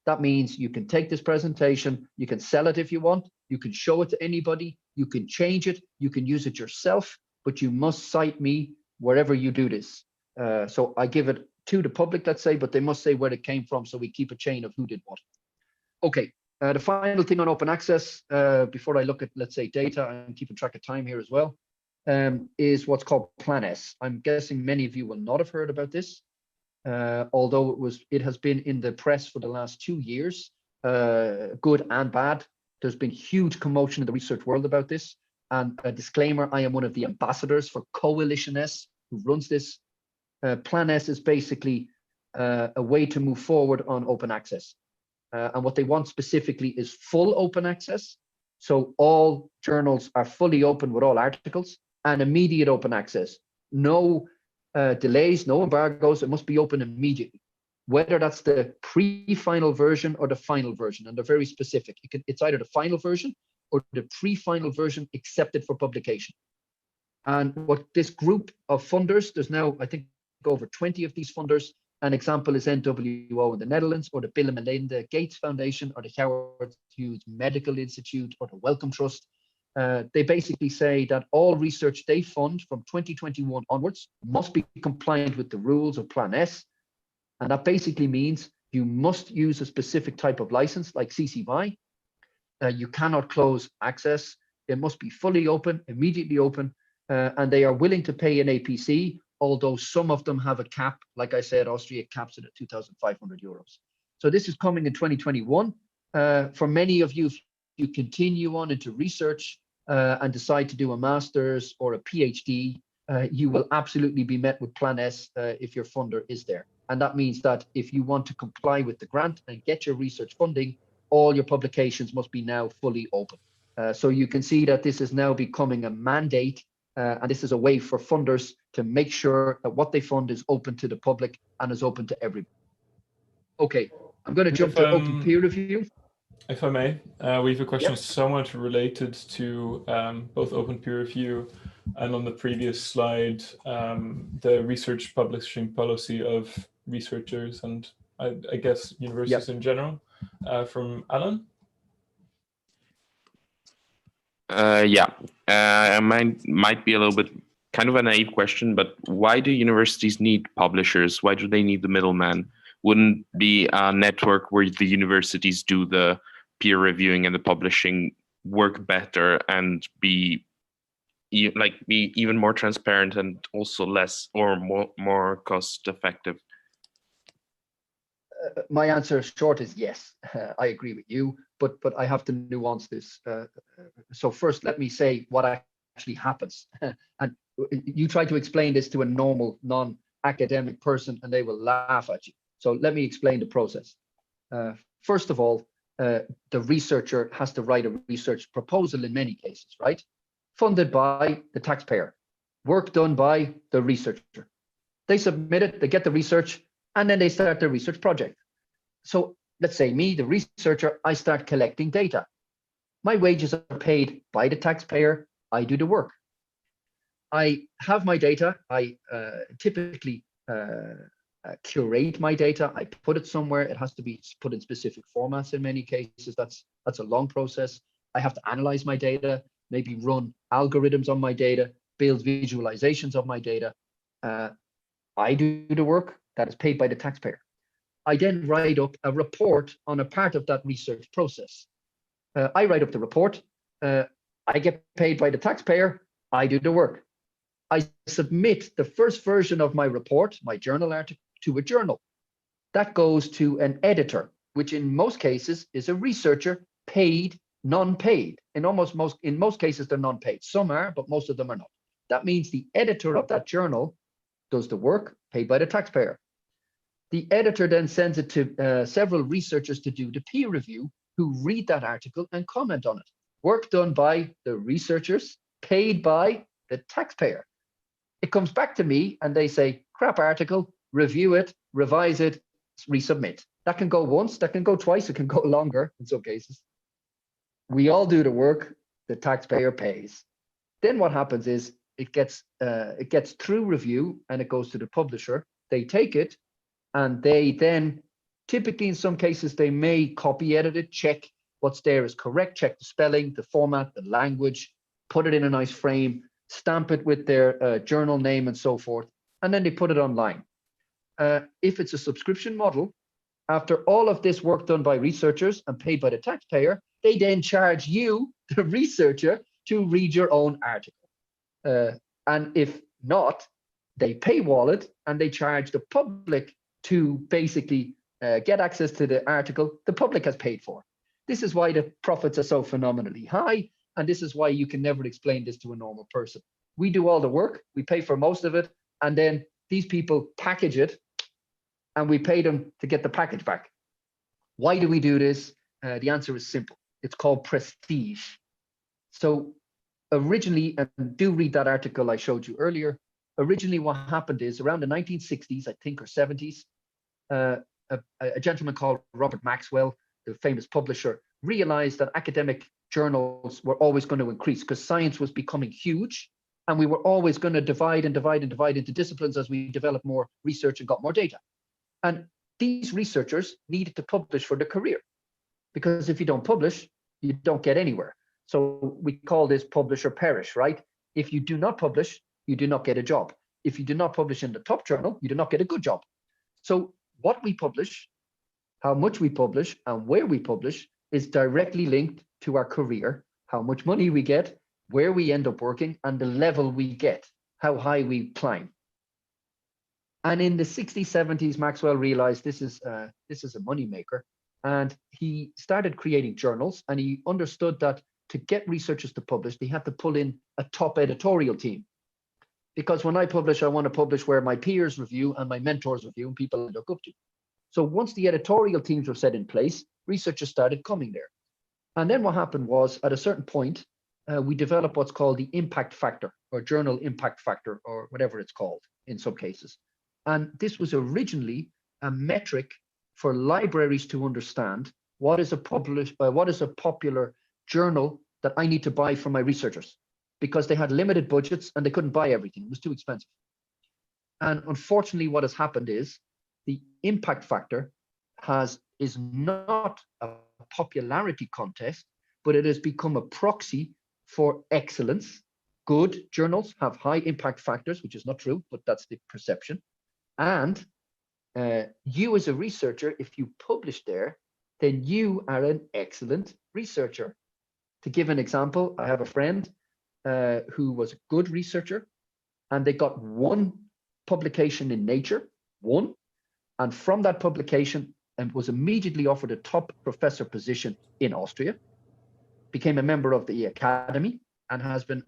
That means you can take this presentation, you can sell it if you want, you can show it to anybody, you can change it, you can use it yourself, but you must cite me wherever you do this. So I give it to the public, let's say, but they must say where it came from, so we keep a chain of who did what. Okay, the final thing on open access, before I look at, let's say, data, I'm keeping track of time here as well, is what's called Plan S. I'm guessing many of you will not have heard about this, although it has been in the press for the last 2 years, good and bad. There's been huge commotion in the research world about this. And a disclaimer, I am one of the ambassadors for Coalition S, who runs this. Plan S is basically a way to move forward on open access. And what they want specifically is full open access. So all journals are fully open with all articles, and immediate open access. No delays, no embargoes, it must be open immediately. Whether that's the pre-final version or the final version, and they're very specific. It's either the final version or the pre-final version accepted for publication. And what this group of funders, there's now, I think, over 20 of these funders. An example is NWO in the Netherlands, or the Bill and Melinda Gates Foundation, or the Howard Hughes Medical Institute, or the Wellcome Trust. they basically say that all research they fund from 2021 onwards must be compliant with the rules of Plan S. And that basically means you must use a specific type of license like CC BY. You cannot close access. It must be fully open, immediately open, and they are willing to pay an APC, although some of them have a cap. Like I said, Austria caps it at 2,500 euros. So this is coming in 2021. For many of you, if you continue on into research and decide to do a master's or a PhD, you will absolutely be met with Plan S if your funder is there. And that means that if you want to comply with the grant and get your research funding, all your publications must be now fully open. So you can see that this is now becoming a mandate, and this is a way for funders to make sure that what they fund is open to the public and is open to everybody. Okay, I'm going to jump to open peer review. If I may, we have a question somewhat related to both open peer review and on the previous slide, the research publishing policy of researchers and I guess universities in general, from Alan. Might be a little bit kind of a naive question, but why do universities need publishers? Why do they need the middleman? Wouldn't be a network where the universities do the peer reviewing and the publishing work better and be even more transparent and also less or more cost effective? My answer short is yes. I agree with you, but I have to nuance this. So first, let me say what actually happens. And you try to explain this to a normal, non-academic person, and they will laugh at you. So let me explain the process. First of all, the researcher has to write a research proposal in many cases, right? Funded by the taxpayer, work done by the researcher. They submit it, they get the research, and then they start their research project. So let's say me, the researcher, I start collecting data. My wages are paid by the taxpayer, I do the work. I have my data, I typically curate my data, I put it somewhere, it has to be put in specific formats in many cases, that's a long process. I have to analyze my data, maybe run algorithms on my data, build visualizations of my data. I do the work that is paid by the taxpayer. I then write up a report on a part of that research process. I write up the report, I get paid by the taxpayer, I do the work. I submit the first version of my report, my journal article, to a journal. That goes to an editor, which in most cases is a researcher, paid, non-paid. In most cases, they're non-paid. Some are, but most of them are not. That means the editor of that journal does the work, paid by the taxpayer. The editor then sends it to several researchers to do the peer review, who read that article and comment on it. Work done by the researchers, paid by the taxpayer. It comes back to me and they say, crap article, review it, revise it, resubmit. That can go once, that can go twice, it can go longer in some cases. We all do the work, the taxpayer pays. Then what happens is it gets through review and it goes to the publisher. They take it and they then, typically in some cases, they may copy edit it, check what's there is correct, check the spelling, the format, the language, put it in a nice frame, stamp it with their journal name and so forth, and then they put it online. If it's a subscription model, after all of this work done by researchers and paid by the taxpayer, they then charge you, the researcher, to read your own article. And if not, they paywall it and they charge the public to basically get access to the article the public has paid for. This is why the profits are so phenomenally high, and this is why you can never explain this to a normal person. We do all the work, we pay for most of it, and then these people package it, and we pay them to get the package back. Why do we do this? The answer is simple. It's called prestige. So originally, and do read that article I showed you earlier, originally what happened is around the 1960s, I think, or 70s, a gentleman called Robert Maxwell, the famous publisher, realized that academic journals were always going to increase because science was becoming huge, and we were always going to divide into disciplines as we developed more research and got more data. And these researchers needed to publish for their career, because if you don't publish, you don't get anywhere. So we call this publish or perish, right? If you do not publish, you do not get a job. If you do not publish in the top journal, you do not get a good job. So what we publish, how much we publish, and where we publish is directly linked to our career, how much money we get, where we end up working, and the level we get, how high we climb. And in the 60s, 70s, Maxwell realized this is a moneymaker, and he started creating journals, and he understood that to get researchers to publish, they had to pull in a top editorial team. Because when I publish, I want to publish where my peers review and my mentors review and people I look up to. So once the editorial teams were set in place, researchers started coming there. And then what happened was, at a certain point, we developed what's called the impact factor, or journal impact factor, or whatever it's called in some cases. And this was originally a metric for libraries to understand what is a popular journal that I need to buy for my researchers, because they had limited budgets and they couldn't buy everything. It was too expensive. And unfortunately, what has happened is the impact factor is not a popularity contest, but it has become a proxy for excellence. Good journals have high impact factors, which is not true, but that's the perception. And you as a researcher, if you publish there, then you are an excellent researcher. To give an example, I have a friend who was a good researcher, and they got one publication in Nature, one, and from that publication, and was immediately offered a top professor position in Austria, became a member of the academy, and has been,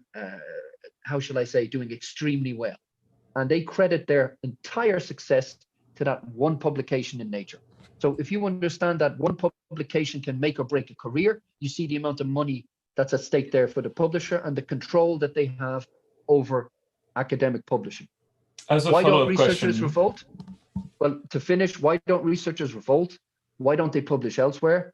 how shall I say, doing extremely well. And they credit their entire success to that one publication in Nature. So if you understand that one publication can make or break a career, you see the amount of money that's at stake there for the publisher and the control that they have over academic publishing. As a why don't follow-up researchers question, revolt? Well, to finish, why don't researchers revolt? Why don't they publish elsewhere?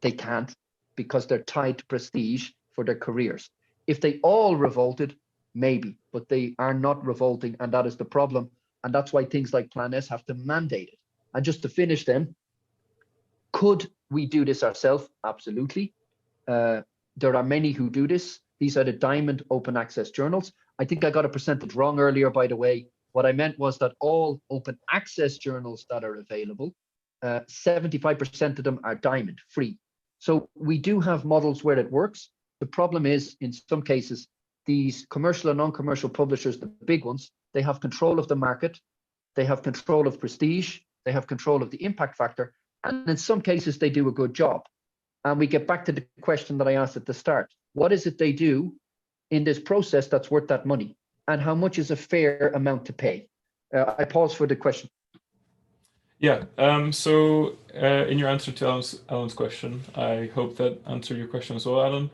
They can't, because they're tied to prestige for their careers. If they all revolted, maybe, but they are not revolting, and that is the problem. And that's why things like Plan S have to mandate it. And just to finish then, could we do this ourselves? Absolutely. There are many who do this. These are the diamond open access journals. I think I got a percentage wrong earlier, by the way. What I meant was that all open access journals that are available, 75% of them are diamond free. So we do have models where it works. The problem is, in some cases, these commercial and non-commercial publishers, the big ones, they have control of the market, they have control of prestige, they have control of the impact factor, and in some cases they do a good job. And we get back to the question that I asked at the start. What is it they do in this process that's worth that money? And how much is a fair amount to pay? I pause for the question. Yeah, so in your answer to Alan's question, I hope that answered your question as well, Alan,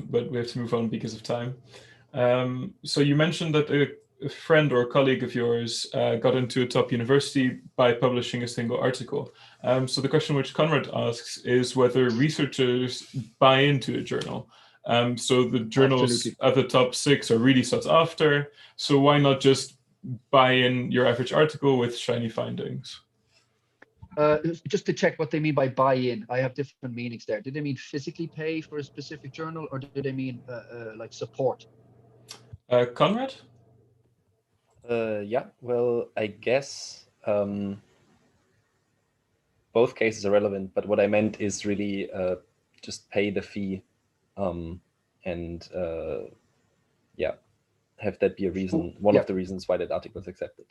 but we have to move on because of time. So you mentioned that a friend or a colleague of yours got into a top university by publishing a single article. So the question which Conrad asks is whether researchers buy into a journal. So the journals Absolutely. at the top 6 are really sought after. So why not just buy in your average article with shiny findings? Just to check what they mean by buy-in, I have different meanings there. Did they mean physically pay for a specific journal, or did they mean like support? Conrad? Yeah, well, I guess both cases are relevant, but what I meant is really just pay the fee and yeah, have that be a reason, one of the reasons why that article is accepted.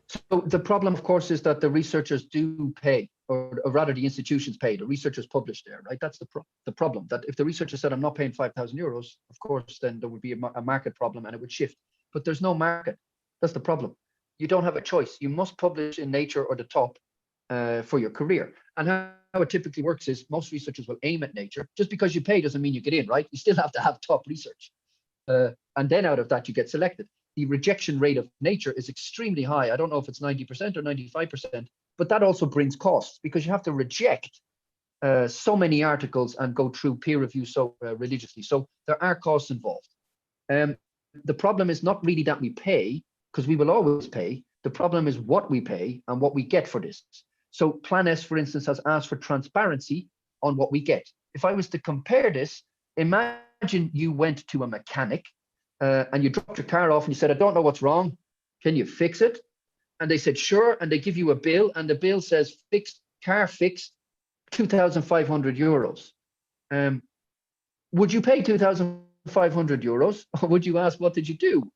So the problem, of course, is that the researchers do pay, or rather the institutions pay, the researchers publish there, right? That's the problem, that if the researcher said, I'm not paying 5,000 euros, of course, then there would be a market problem and it would shift. But there's no market. That's the problem. You don't have a choice. You must publish in Nature or the top for your career. And how it typically works is most researchers will aim at Nature. Just because you pay doesn't mean you get in, right? You still have to have top research. And then out of that, you get selected. The rejection rate of Nature is extremely high. I don't know if it's 90% or 95%, but that also brings costs because you have to reject so many articles and go through peer review so religiously. So there are costs involved. The problem is not really that we pay, because we will always pay. The problem is what we pay and what we get for this. So Plan S, for instance, has asked for transparency on what we get. If I was to compare this, imagine you went to a mechanic and you dropped your car off and you said, I don't know what's wrong. Can you fix it? And they said, sure. And they give you a bill, and the bill says car fixed, 2,500 euros. Would you pay 2,500 euros, or would you ask, what did you do?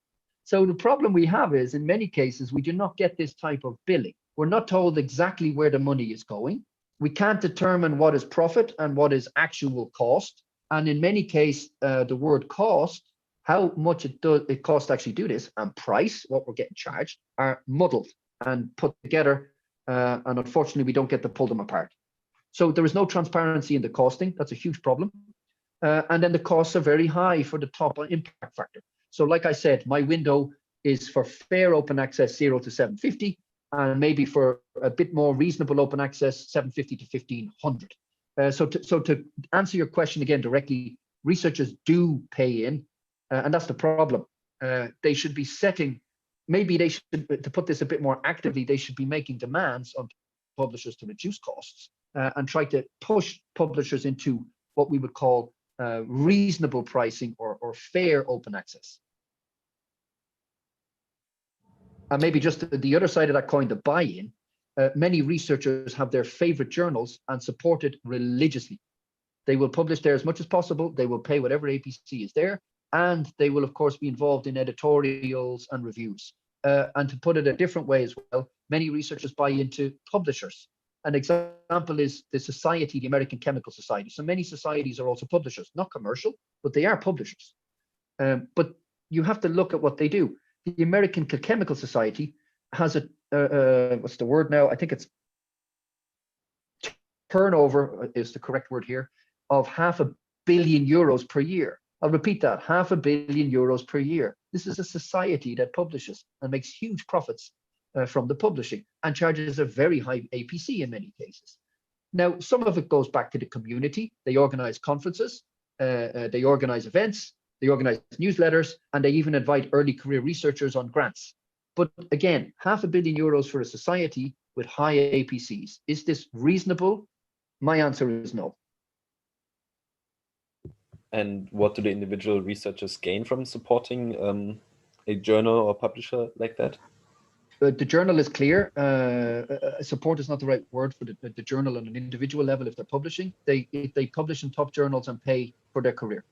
So the problem we have is, in many cases, we do not get this type of billing. We're not told exactly where the money is going. We can't determine what is profit and what is actual cost. And in many cases, the word cost, how much it costs to actually do this, and price, what we're getting charged, are muddled and put together. And unfortunately, we don't get to pull them apart. So there is no transparency in the costing. That's a huge problem. And then the costs are very high for the top impact factor. So like I said, my window is for fair open access 0 to 750, and maybe for a bit more reasonable open access 750 to 1500. So to answer your question again directly, researchers do pay in, and that's the problem. They should be setting, maybe they should, to put this a bit more actively, they should be making demands on publishers to reduce costs and try to push publishers into what we would call reasonable pricing or fair open access. And maybe just the other side of that coin, the buy-in, many researchers have their favorite journals and support it religiously. They will publish there as much as possible. They will pay whatever APC is there. And they will, of course, be involved in editorials and reviews. And to put it a different way as well, many researchers buy into publishers. An example is the society, the American Chemical Society. So many societies are also publishers, not commercial, but they are publishers. But you have to look at what they do. The American Chemical Society has a, what's the word now? I think it's turnover is the correct word here, of €500 million per year. I'll repeat that, €500 million per year. This is a society that publishes and makes huge profits from the publishing and charges a very high APC in many cases. Now, some of it goes back to the community. They organize conferences, they organize events, they organize newsletters, and they even invite early career researchers on grants. But again, €500 million for a society with high APCs. Is this reasonable? My answer is no. And what do the individual researchers gain from supporting a journal or publisher like that? The journal is clear. Support is not the right word for the journal on an individual level. If they're publishing, if they publish in top journals and pay for their career.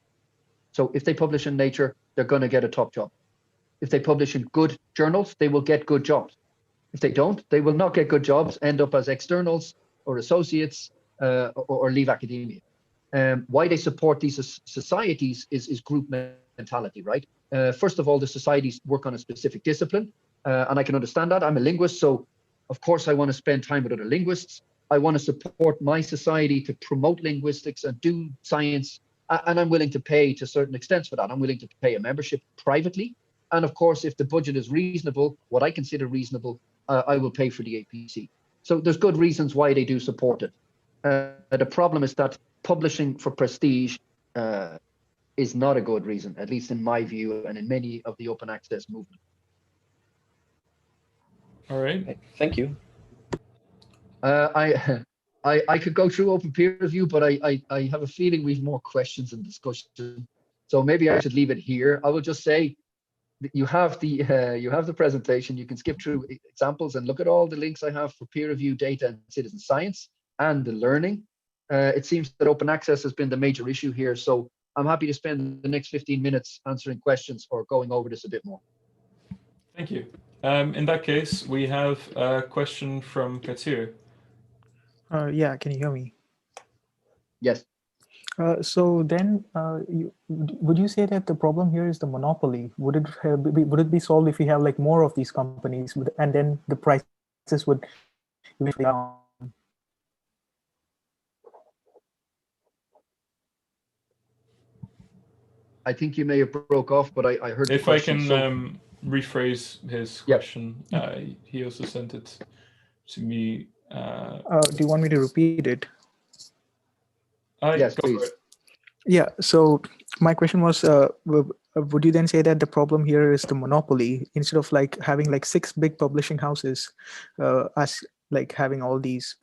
So if they publish in Nature, they're going to get a top job. If they publish in good journals, they will get good jobs. If they don't, they will not get good jobs, end up as externals or associates or leave academia. Why they support these societies is group mentality, right? First of all, the societies work on a specific discipline, and I can understand that. I'm a linguist, so of course I want to spend time with other linguists. I want to support my society to promote linguistics and do science, and I'm willing to pay to certain extents for that. I'm willing to pay a membership privately, and of course, if the budget is reasonable, what I consider reasonable, I will pay for the APC. So there's good reasons why they do support it. The problem is that publishing for prestige is not a good reason, at least in my view and in many of the open access movement. All right. Thank you. I could go through open peer review, but I have a feeling we have more questions and discussion. So maybe I should leave it here. I will just say that you have the presentation. You can skip through examples and look at all the links I have for peer review data and citizen science and the learning. It seems that open access has been the major issue here. So I'm happy to spend the next 15 minutes answering questions or going over this a bit more. Thank you. In that case, we have a question from Katir. Yeah, can you hear me? Yes. So then, would you say that the problem here is the monopoly? Would it be solved if we have like more of these companies, and then the prices would be down? I think you may have broke off, but I heard. If the question. I can rephrase his question, he also sent it to me. Do you want me to repeat it? Yes, go please. for it. Yeah, so my question was, would you then say that the problem here is the monopoly, instead of like having like 6 big publishing houses, as like having all these,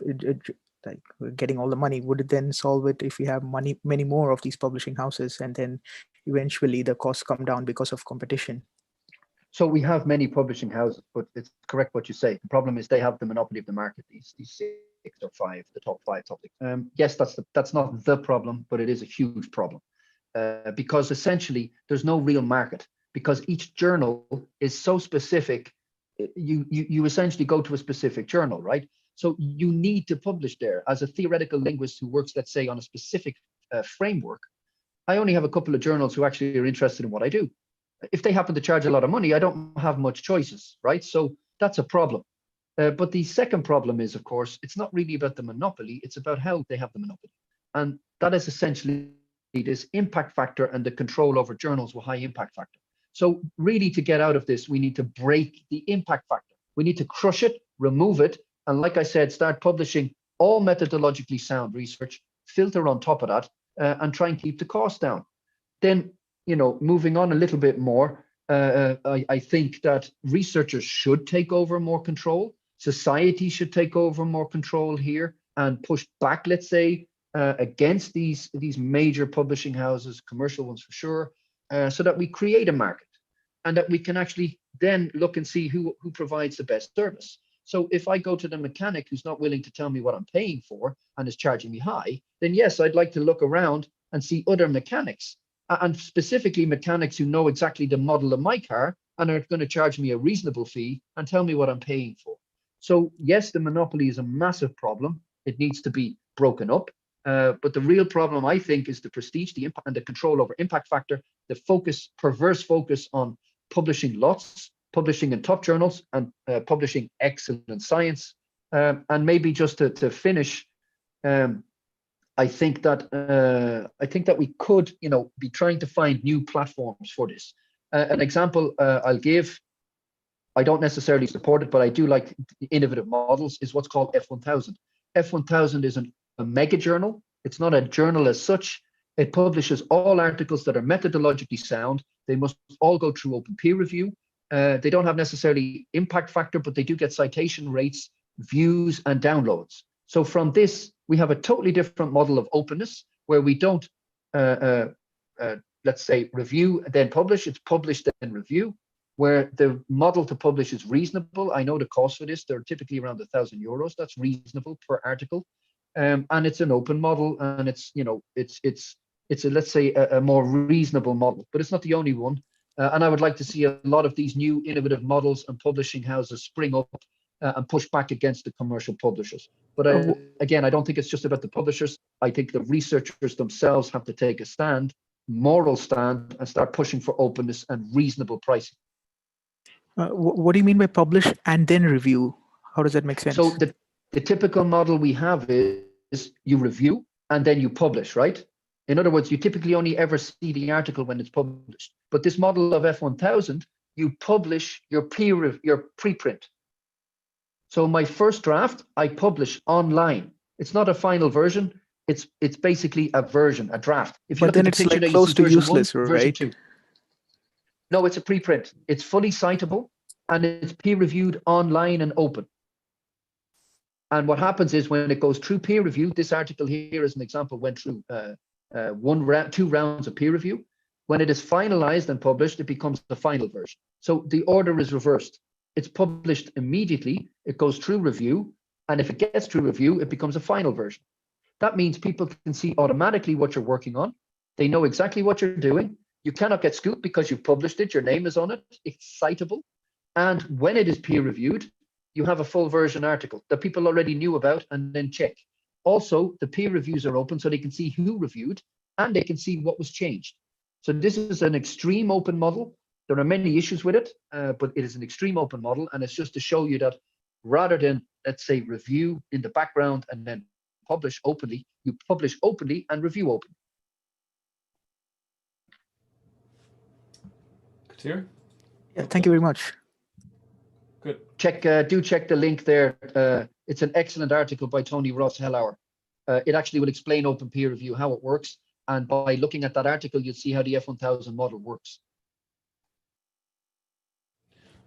like we're getting all the money, would it then solve it if we have many more of these publishing houses, and then eventually the costs come down because of competition? So we have many publishing houses, but it's correct what you say. The problem is they have the monopoly of the market, these 6 or 5, the top 5 topics. Yes, that's not the problem, but it is a huge problem because essentially there's no real market, because each journal is so specific. You essentially go to a specific journal, right? So you need to publish there. As a theoretical linguist who works, let's say, on a specific framework, I only have a couple of journals who actually are interested in what I do. If they happen to charge a lot of money, I don't have much choices, right? So that's a problem. But the second problem is, of course, it's not really about the monopoly, it's about how they have the monopoly. And that is essentially this impact factor and the control over journals with high impact factor. So really, to get out of this, we need to break the impact factor. We need to crush it, remove it, and like I said, start publishing all methodologically sound research, filter on top of that, and try and keep the cost down. Then, moving on a little bit more, I think that researchers should take over more control. Society should take over more control here and push back, let's say, against these major publishing houses, commercial ones for sure, so that we create a market and that we can actually then look and see who provides the best service. So if I go to the mechanic who's not willing to tell me what I'm paying for and is charging me high, then yes, I'd like to look around and see other mechanics, and specifically mechanics who know exactly the model of my car and are going to charge me a reasonable fee and tell me what I'm paying for. So yes, the monopoly is a massive problem. It needs to be broken up. But the real problem, I think, is the prestige, the impact, and the control over impact factor, the perverse focus on publishing lots, publishing in top journals, and publishing excellent science. And maybe just to finish, I think that we could, be trying to find new platforms for this. An example I'll give, I don't necessarily support it, but I do like innovative models, is what's called F1000. F1000 is a mega journal. It's not a journal as such. It publishes all articles that are methodologically sound. They must all go through open peer review. They don't have necessarily impact factor, but they do get citation rates, views, and downloads. So from this, we have a totally different model of openness, where we don't, let's say, review, then publish. It's published, then review, where the model to publish is reasonable. I know the cost for this. They're typically around €1,000. That's reasonable per article. And it's an open model, and it's a, let's say, a more reasonable model, but it's not the only one. And I would like to see a lot of these new innovative models and publishing houses spring up and push back against the commercial publishers. But again, I don't think it's just about the publishers. I think the researchers themselves have to take a stand, moral stand, and start pushing for openness and reasonable pricing. What do you mean by publish and then review? How does that make sense? So the typical model we have is you review and then you publish, right? In other words, you typically only ever see the article when it's published. But this model of F1000, you publish your preprint. So my first draft, I publish online. It's not a final version. It's basically a version, a draft. If you but then it's like close to useless, right? No, it's a preprint. It's fully citable and it's peer reviewed online and open. And what happens is when it goes through peer review, this article here as an example went through 2 rounds of peer review. When it is finalized and published, it becomes the final version. So the order is reversed. It's published immediately, it goes through review, and if it gets through review, it becomes a final version. That means people can see automatically what you're working on. They know exactly what you're doing. You cannot get scooped because you've published it, your name is on it, it's citable. And when it is peer reviewed, you have a full version article that people already knew about and then check. Also, the peer reviews are open so they can see who reviewed and they can see what was changed. So this is an extreme open model. There are many issues with it, but it is an extreme open model. And it's just to show you that rather than, let's say, review in the background and then publish openly, you publish openly and review openly. Katir? Yeah, thank you very much. Good. Do check the link there. It's an excellent article by Tony Ross-Hellauer. It actually will explain open peer review, how it works. And by looking at that article, you'll see how the F1000 model works.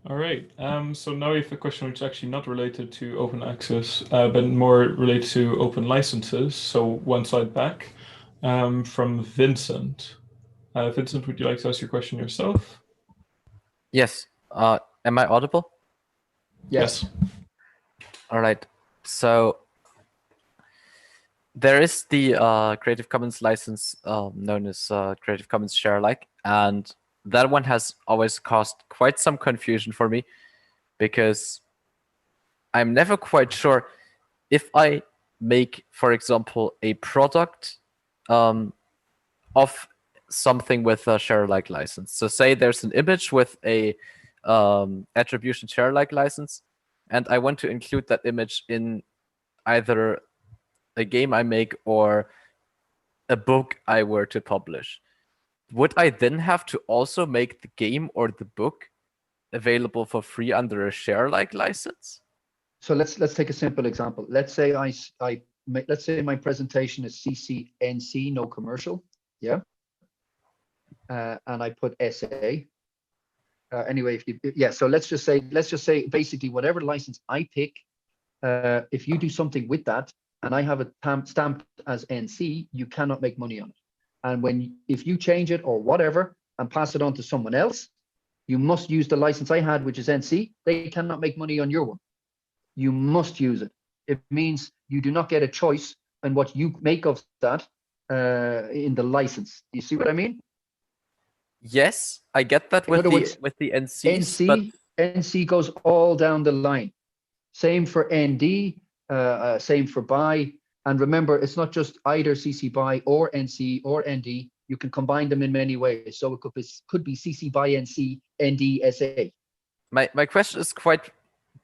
All right. So now we have a question which is actually not related to open access, but more related to open licenses. So one slide back, from Vincent. Vincent, would you like to ask your question yourself? Yes. Am I audible? Yes. All right. So there is the Creative Commons license known as Creative Commons Share Alike, and that one has always caused quite some confusion for me because I'm never quite sure if I make, for example, a product of something with a share alike license. So say there's an image with a attribution share alike license, and I want to include that image in either a game I make or a book I were to publish. Would I then have to also make the game or the book available for free under a share alike license? So let's take a simple example. Let's say let's say my presentation is CC/NC, no commercial, yeah, and I put SA. Anyway, so let's just say basically whatever license I pick, if you do something with that and I have it stamped as NC, you cannot make money on it. And if you change it or whatever and pass it on to someone else, you must use the license I had, which is NC. They cannot make money on your one. You must use it. It means you do not get a choice in what you make of that in the license. You see what I mean? Yes, I get that with the NCs, NC goes all down the line. Same for ND, same for BY. And remember, it's not just either CC BY or NC or ND. You can combine them in many ways. So it could be CC BY NC, ND, SA. My question is quite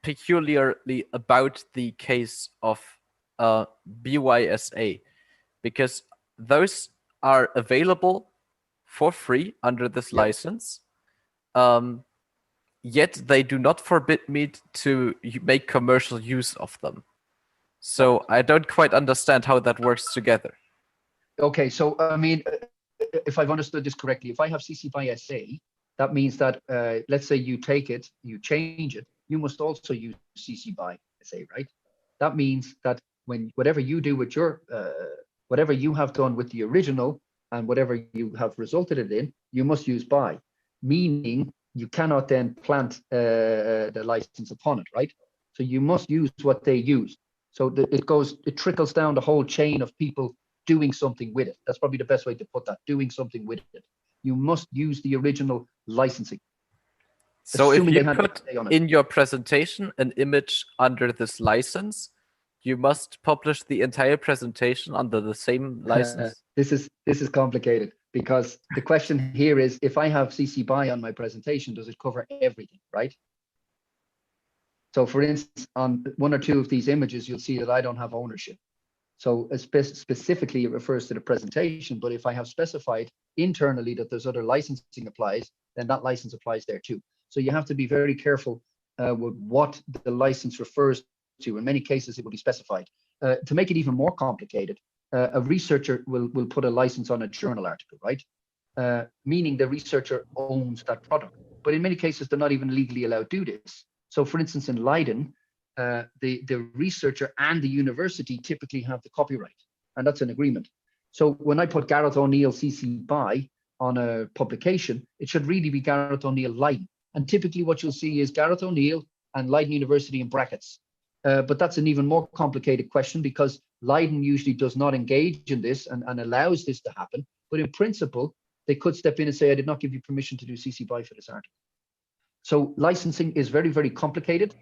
peculiarly about the case of BYSA, because those are available for free under this license, yet they do not forbid me to make commercial use of them. So I don't quite understand how that works together. Okay, so I mean, if I've understood this correctly, if I have CC BY SA, that means that let's say you take it, you change it, you must also use CC BY SA, right? That means that whatever you do with your whatever you have done with the original and whatever you have resulted it in, you must use BY, meaning you cannot then plant the license upon it, right? So you must use what they use. So it trickles down the whole chain of people doing something with it. That's probably the best way to put that, doing something with it. You must use the original licensing. So if you put in your presentation an image under this license, you must publish the entire presentation under the same license? This is complicated, because the question here is, if I have CC BY on my presentation, does it cover everything, right? So for instance, on one or two of these images, you'll see that I don't have ownership. So specifically, it refers to the presentation, but if I have specified internally that there's other licensing applies, then that license applies there too. So you have to be very careful with what the license refers to. In many cases, it will be specified. To make it even more complicated, a researcher will put a license on a journal article, right? Meaning the researcher owns that product. But in many cases, they're not even legally allowed to do this. So for instance, in Leiden, the researcher and the university typically have the copyright, and that's an agreement. So when I put Gareth O'Neill CC BY on a publication, it should really be Gareth O'Neill Leiden. And typically what you'll see is Gareth O'Neill and Leiden University in brackets. But that's an even more complicated question, because Leiden usually does not engage in this and allows this to happen. But in principle, they could step in and say, I did not give you permission to do CC BY for this article. So licensing is very, very complicated.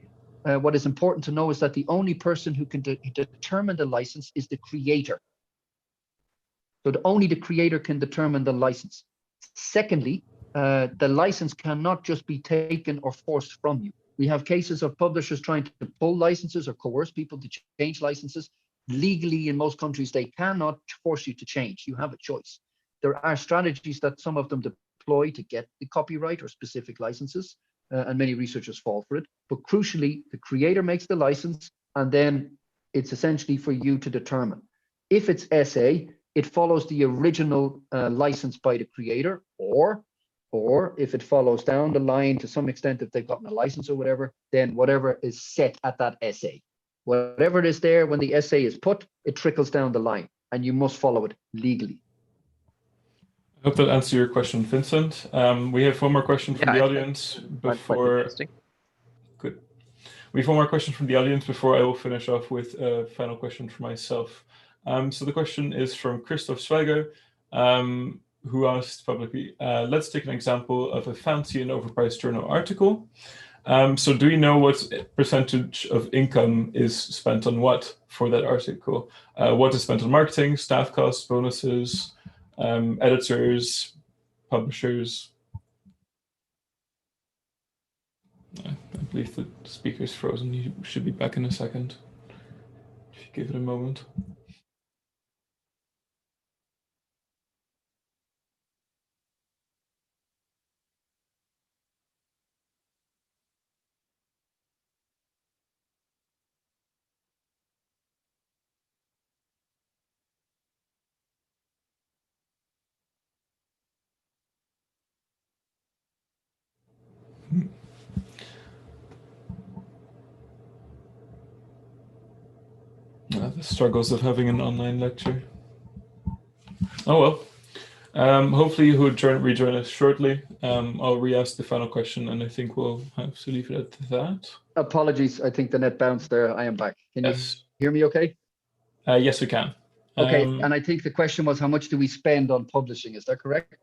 What is important to know is that the only person who can determine the license is the creator. So only the creator can determine the license. Secondly, the license cannot just be taken or forced from you. We have cases of publishers trying to pull licenses or coerce people to change licenses. Legally, in most countries, they cannot force you to change. You have a choice. There are strategies that some of them deploy to get the copyright or specific licenses, and many researchers fall for it. But crucially, the creator makes the license, and then it's essentially for you to determine. If it's SA, it follows the original license by the creator, or or if it follows down the line to some extent, if they've gotten a license or whatever, then whatever is set at that essay. Whatever it is there, when the essay is put, it trickles down the line, and you must follow it legally. I hope that answers your question, Vincent. We have one more question from the I audience quite before. interesting. Good. We have one more question from the audience before I will finish off with a final question for myself. So the question is from Christoph Schweiger, who asked publicly, let's take an example of a fancy and overpriced journal article. So do you know what percentage of income is spent on what for that article? What is spent on marketing, staff costs, bonuses, editors, publishers? I believe the speaker is frozen. He should be back in a second. If you give it a moment. The struggles of having an online lecture. Oh well. Hopefully you will rejoin us shortly. I'll re-ask the final question, and I think we'll have to leave it at that. Apologies, I think the net bounced there. I am back. Can you hear me okay? Yes, we can. Okay, and I think the question was, how much do we spend on publishing? Is that correct?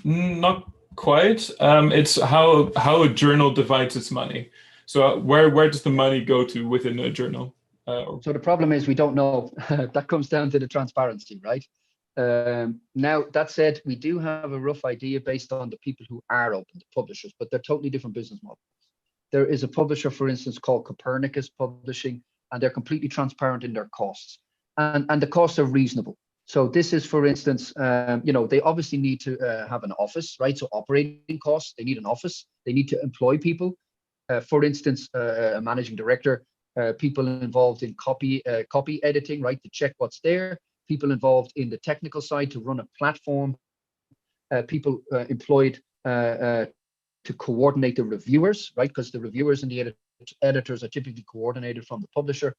Not quite. It's how a journal divides its money. So where does the money go to within a journal? So the problem is we don't know. That comes down to the transparency, right? Now, that said, we do have a rough idea based on the people who are open, the publishers, but they're totally different business models. There is a publisher, for instance, called Copernicus Publishing, and they're completely transparent in their costs. And the costs are reasonable. So this is, for instance, they obviously need to have an office, right? So operating costs, they need an office. They need to employ people. For instance, a managing director, people involved in copy editing, right, to check what's there, people involved in the technical side to run a platform, people employed to coordinate the reviewers, right, because the reviewers and the editors are typically coordinated from the publisher.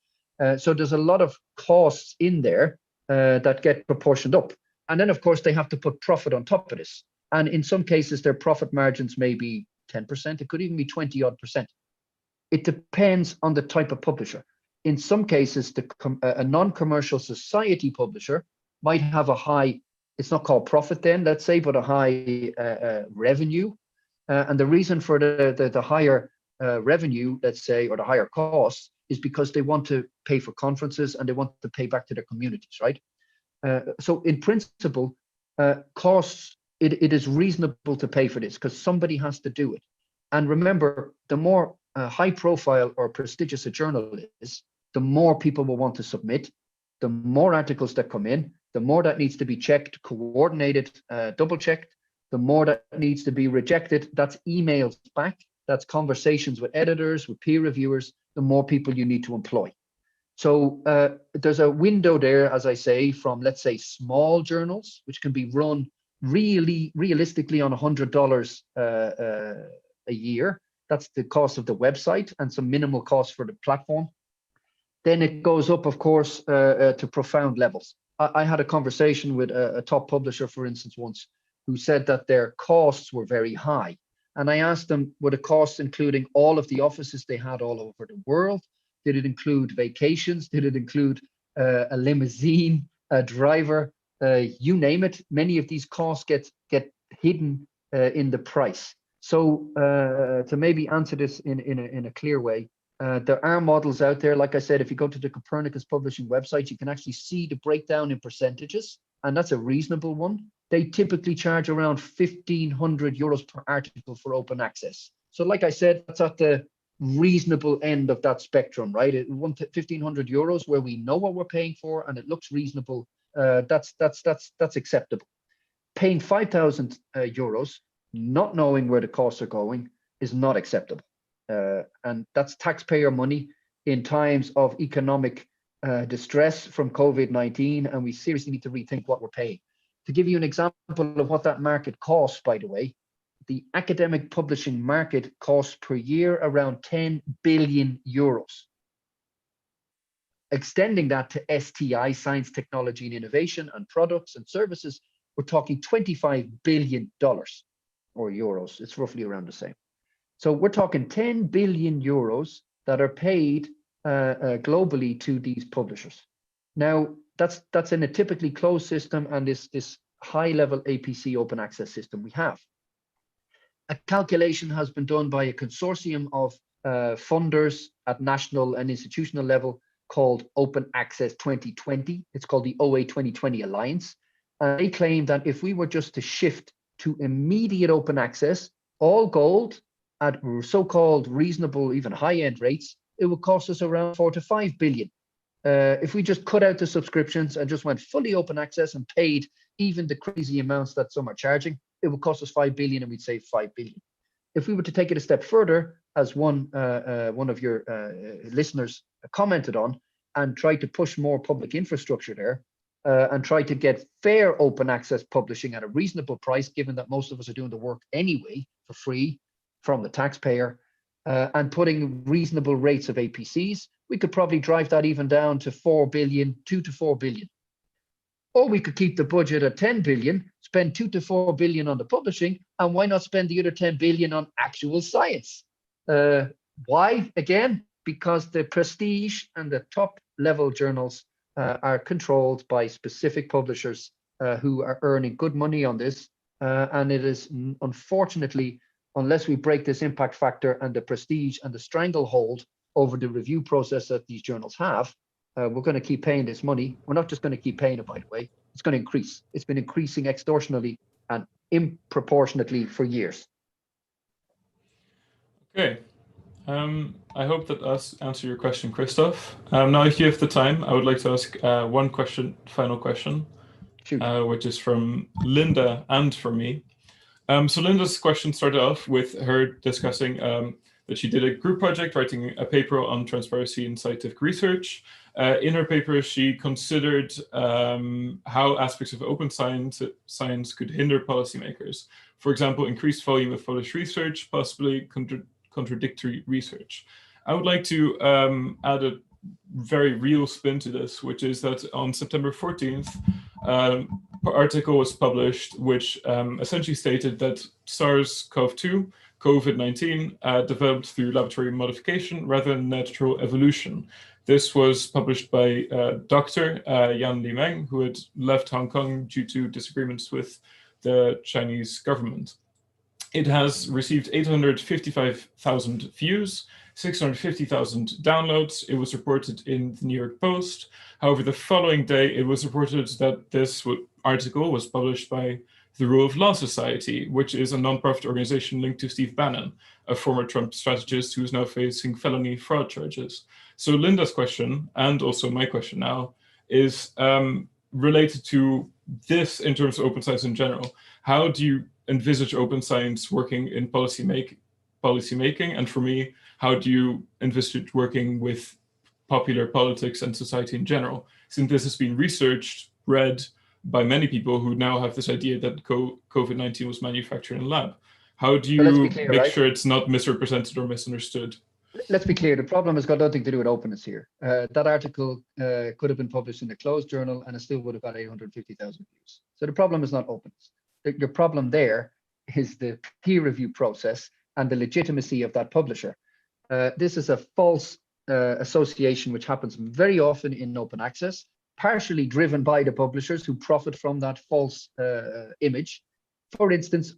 So there's a lot of costs in there that get proportioned up. And then, of course, they have to put profit on top of this. And in some cases, their profit margins may be 10%. It could even be 20-odd%. It depends on the type of publisher. In some cases, a non-commercial society publisher might have a high, it's not called profit then, let's say, but a high revenue. And the reason for the higher revenue, let's say, or the higher costs is because they want to pay for conferences and they want to pay back to their communities, right? So in principle, costs, it is reasonable to pay for this because somebody has to do it. And remember, the more high profile or prestigious a journal is, the more people will want to submit, the more articles that come in, the more that needs to be checked, coordinated, double checked, the more that needs to be rejected. That's emails back, that's conversations with editors, with peer reviewers, the more people you need to employ. So there's a window there, as I say, from, let's say, small journals, which can be run realistically on $100 a year. That's the cost of the website and some minimal cost for the platform. Then it goes up, of course, to profound levels. I had a conversation with a top publisher, for instance, once, who said that their costs were very high. And I asked them, were the costs including all of the offices they had all over the world? Did it include vacations? Did it include a limousine, a driver, you name it? Many of these costs get hidden in the price. So to maybe answer this in a clear way, there are models out there. Like I said, if you go to the Copernicus Publishing website, you can actually see the breakdown in percentages, and that's a reasonable one. They typically charge around 1,500 euros per article for open access. So like I said, that's at the reasonable end of that spectrum, right? 1,500 euros where we know what we're paying for and it looks reasonable. That's acceptable. Paying 5,000 euros, not knowing where the costs are going, is not acceptable. And that's taxpayer money in times of economic distress from COVID-19, and we seriously need to rethink what we're paying. To give you an example of what that market costs, by the way, the academic publishing market costs per year around 10 billion euros. Extending that to STI, science, technology, and innovation, and products and services, we're talking $25 billion or euros. It's roughly around the same. So we're talking 10 billion euros that are paid globally to these publishers. Now, that's in a typically closed system and this high-level APC open access system we have. A calculation has been done by a consortium of funders at national and institutional level called Open Access 2020. It's called the OA 2020 Alliance. And they claim that if we were just to shift to immediate open access, all gold at so-called reasonable, even high-end rates, it would cost us around 4 to 5 billion. If we just cut out the subscriptions and just went fully open access and paid even the crazy amounts that some are charging, it would cost us 5 billion and we'd save 5 billion. If we were to take it a step further, as one of your listeners commented on, and try to push more public infrastructure there, and try to get fair open access publishing at a reasonable price, given that most of us are doing the work anyway for free from the taxpayer, and putting reasonable rates of APCs, we could probably drive that even down to 4 billion, 2 to 4 billion. Or we could keep the budget at 10 billion, spend 2 to 4 billion on the publishing, and why not spend the other 10 billion on actual science? Why? Again, because the prestige and the top level journals are controlled by specific publishers who are earning good money on this. And it is, unfortunately, unless we break this impact factor and the prestige and the stranglehold over the review process that these journals have, we're going to keep paying this money. We're not just going to keep paying it, by the way. It's going to increase. It's been increasing extortionately and improportionately for years. Okay. I hope that answered your question, Christoph. Now, if you have the time, I would like to ask one final question, which is from Linda and from me. So Linda's question started off with her discussing that she did a group project writing a paper on transparency in scientific research. In her paper, she considered how aspects of open science could hinder policymakers. For example, increased volume of published research, possibly contradictory research. I would like to add a very real spin to this, which is that on September 14th, an article was published which essentially stated that SARS-CoV-2, COVID-19, developed through laboratory modification rather than natural evolution. This was published by Dr. Yan Limeng, who had left Hong Kong due to disagreements with the Chinese government. It has received 855,000 views, 650,000 downloads. It was reported in the New York Post. However, the following day, it was reported that this article was published by the Rule of Law Society, which is a nonprofit organization linked to Steve Bannon, a former Trump strategist who is now facing felony fraud charges. So Linda's question, and also my question now, is related to this in terms of open science in general. How do you envisage open science working in policy making? And for me, how do you envisage working with popular politics and society in general? Since this has been researched, read by many people who now have this idea that COVID-19 was manufactured in a lab. How do you make sure it's not misrepresented or misunderstood? Let's be clear, the problem has got nothing to do with openness here. That article could have been published in a closed journal and it still would have got 850,000 views. So the problem is not openness. Your problem there is the peer review process and the legitimacy of that publisher. This is a false association which happens very often in open access, partially driven by the publishers who profit from that false image. For instance,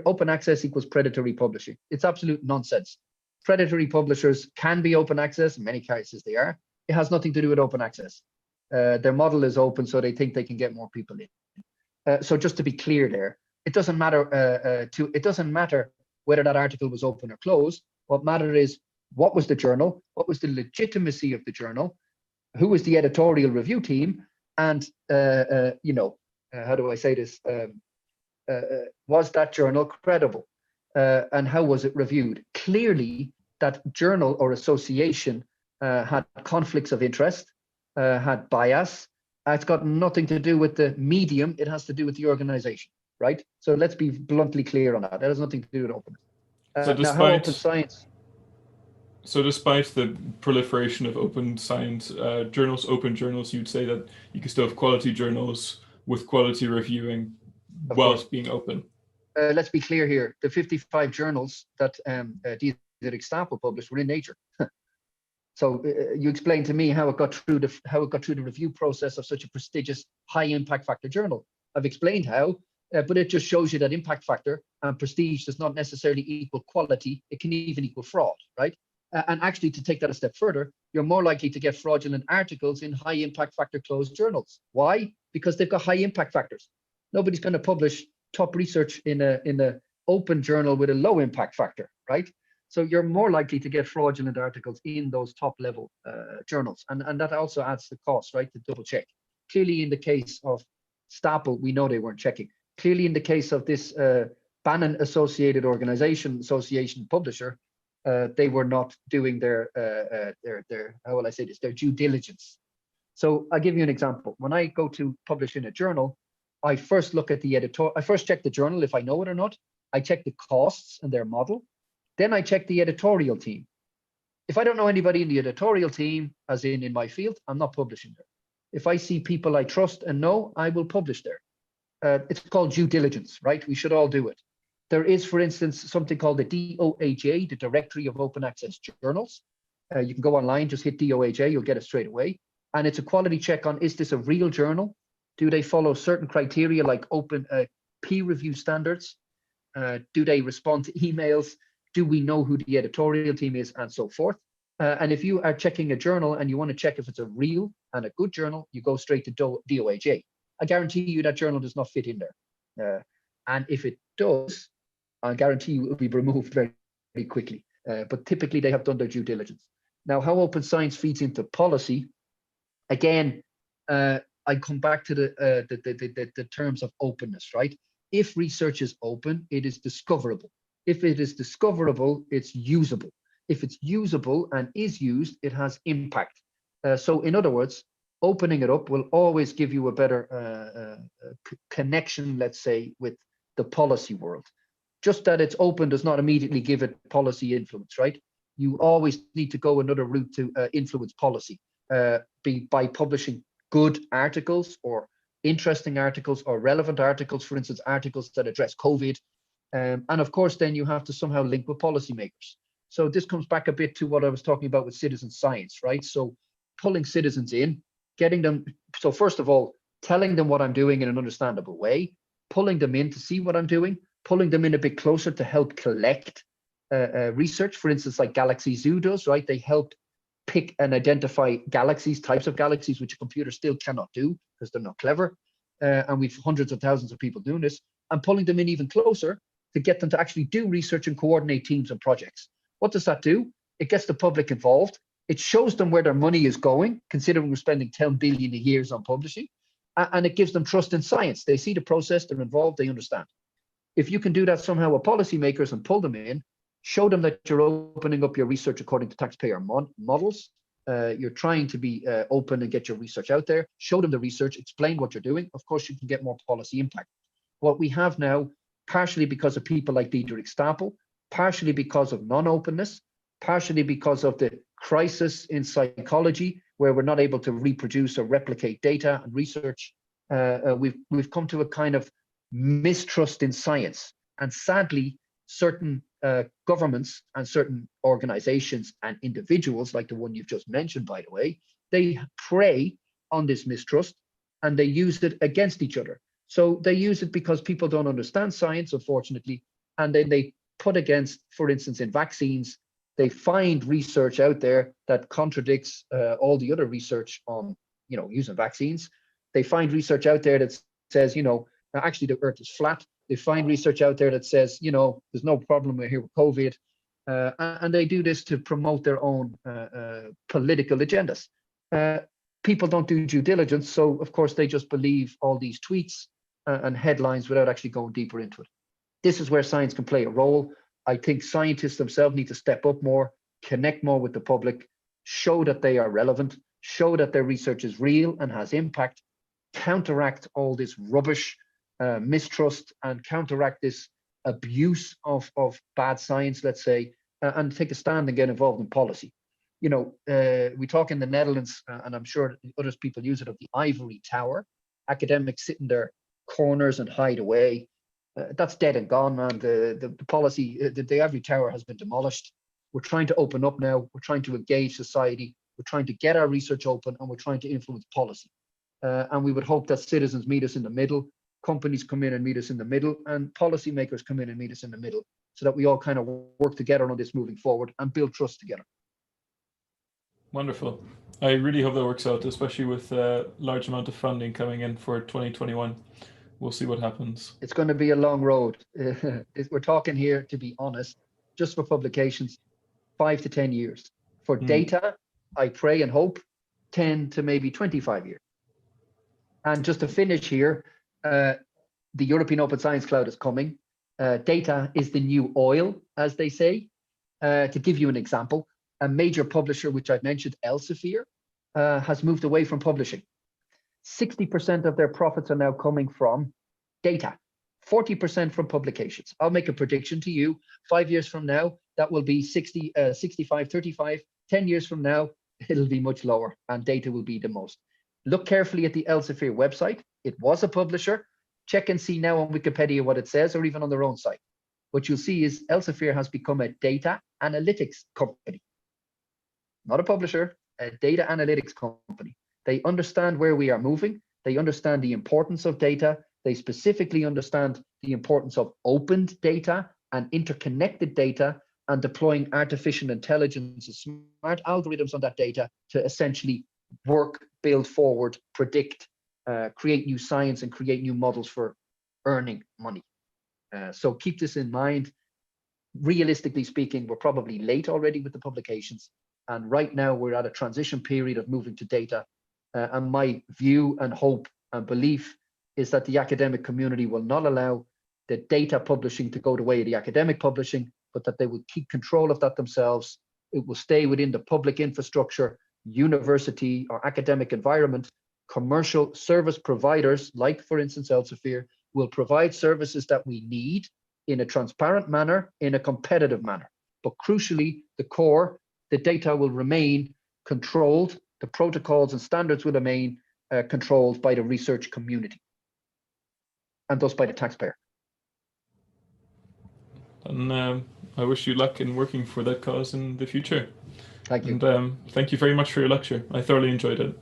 open access equals predatory publishing. It's absolute nonsense. Predatory publishers can be open access, in many cases they are. It has nothing to do with open access. Their model is open, so they think they can get more people in. So just to be clear there, it doesn't matter whether that article was open or closed. What matters is what was the journal, what was the legitimacy of the journal, who was the editorial review team, and how do I say this? Was that journal credible, and how was it reviewed? Clearly, that journal or association had conflicts of interest, had bias, It's got nothing to do with the medium. It has to do with the organization, right? So let's be bluntly clear on that. That has nothing to do with openness. So Now, how open science? So despite the proliferation of open science journals, open journals, you'd say that you can still have quality journals with quality reviewing whilst being open. Let's be clear here. The 55 journals that Gestapo published were in Nature. So you explained to me how it got through the review process of such a prestigious high impact factor journal. I've explained how, but it just shows you that impact factor and prestige does not necessarily equal quality. It can even equal fraud, right? And actually, to take that a step further, you're more likely to get fraudulent articles in high impact factor closed journals. Why? Because they've got high impact factors. Nobody's going to publish top research in a open journal with a low impact factor, right? So you're more likely to get fraudulent articles in those top level journals. And that also adds the cost, right, to double check. Clearly in the case of Staple, we know they weren't checking. Clearly in the case of this Bannon Association publisher, they were not doing their how will I say this, their due diligence. So I'll give you an example. When I go to publish in a journal, I first look at the editor. I first check the journal if I know it or not. I check the costs and their model. Then I check the editorial team. If I don't know anybody in the editorial team, as in my field, I'm not publishing there. If I see people I trust and know, I will publish there. It's called due diligence, right? We should all do it. There is, for instance, something called the DOAJ, the Directory of Open Access Journals. You can go online, just hit DOAJ, you'll get it straight away. And it's a quality check on, is this a real journal? Do they follow certain criteria like open peer review standards? Do they respond to emails? Do we know who the editorial team is, and so forth? And if you are checking a journal and you want to check if it's a real and a good journal, you go straight to DOAJ. I guarantee you that journal does not fit in there. And if it does, I guarantee you it will be removed very, very quickly. But typically they have done their due diligence. Now, how open science feeds into policy, again, I come back to the terms of openness, right? If research is open, it is discoverable. If it is discoverable, it's usable. If it's usable and is used, it has impact. So in other words, opening it up will always give you a better connection, let's say, with the policy world. Just that it's open does not immediately give it policy influence, right? You always need to go another route to influence policy, by publishing good articles or interesting articles or relevant articles, for instance, articles that address COVID. And of course, then you have to somehow link with policymakers. So this comes back a bit to what I was talking about with citizen science, right? So pulling citizens in, getting them. So first of all, telling them what I'm doing in an understandable way, pulling them in to see what I'm doing, pulling them in a bit closer to help collect research, for instance, like Galaxy Zoo does, right? They help pick and identify galaxies, types of galaxies, which a computer still cannot do because they're not clever. And we've hundreds of thousands of people doing this, and pulling them in even closer to get them to actually do research and coordinate teams and projects. What does that do? It gets the public involved. It shows them where their money is going, considering we're spending 10 billion a year on publishing, and it gives them trust in science. They see the process, they're involved, they understand. If you can do that somehow with policymakers and pull them in, show them that you're opening up your research according to taxpayer models, you're trying to be open and get your research out there, show them the research, explain what you're doing, of course you can get more policy impact. What we have now, partially because of people like Diederik Stapel, partially because of non-openness, partially because of the crisis in psychology, where we're not able to reproduce or replicate data and research, we've come to a kind of mistrust in science. And sadly, certain governments and certain organizations and individuals, like the one you've just mentioned, by the way, they prey on this mistrust and they use it against each other. So they use it because people don't understand science, unfortunately, and then they put against, for instance, in vaccines, they find research out there that contradicts all the other research on, using vaccines. They find research out there that says, actually the Earth is flat. They find research out there that says, there's no problem here with COVID. And they do this to promote their own political agendas. People don't do due diligence. So, of course, they just believe all these tweets and headlines without actually going deeper into it. This is where science can play a role. I think scientists themselves need to step up more, connect more with the public, show that they are relevant, show that their research is real and has impact, counteract all this rubbish, mistrust, and counteract this abuse of bad science, let's say, and take a stand and get involved in policy. You know, we talk in the Netherlands, and I'm sure other people use it, of the ivory tower. Academics sit in their corners and hide away. That's dead and gone, man. The policy, the ivory tower has been demolished. We're trying to open up now. We're trying to engage society. We're trying to get our research open, and we're trying to influence policy. And we would hope that citizens meet us in the middle, companies come in and meet us in the middle, and policymakers come in and meet us in the middle, so that we all kind of work together on this moving forward and build trust together. Wonderful. I really hope that works out, especially with a large amount of funding coming in for 2021. We'll see what happens. It's going to be a long road. We're talking here, to be honest, just for publications, 5 to 10 years. For data, I pray and hope 10 to maybe 25 years. And just to finish here, the European Open Science Cloud is coming. Data is the new oil, as they say. To give you an example, a major publisher, which I've mentioned, Elsevier, has moved away from publishing. 60% of their profits are now coming from data, 40% from publications. I'll make a prediction to you. 5 years from now, that will be 60, 65, 35. 10 years from now, it'll be much lower, and data will be the most. Look carefully at the Elsevier website. It was a publisher. Check and see now on Wikipedia what it says, or even on their own site. What you'll see is Elsevier has become a data analytics company. Not a publisher, a data analytics company. They understand where we are moving. They understand the importance of data. They specifically understand the importance of opened data and interconnected data, and deploying artificial intelligence and smart algorithms on that data to essentially work, build forward, predict, create new science, and create new models for earning money. So keep this in mind. Realistically speaking, we're probably late already with the publications. And right now we're at a transition period of moving to data. And my view and hope and belief is that the academic community will not allow the data publishing to go the way of the academic publishing, but that they will keep control of that themselves. It will stay within the public infrastructure, university or academic environment. Commercial service providers, like for instance Elsevier, will provide services that we need in a transparent manner, in a competitive manner. But crucially, the core, the data will remain controlled, the protocols and standards will remain controlled by the research community, and thus by the taxpayer. And I wish you luck in working for that cause in the future. Thank you. And thank you very much for your lecture. I thoroughly enjoyed it.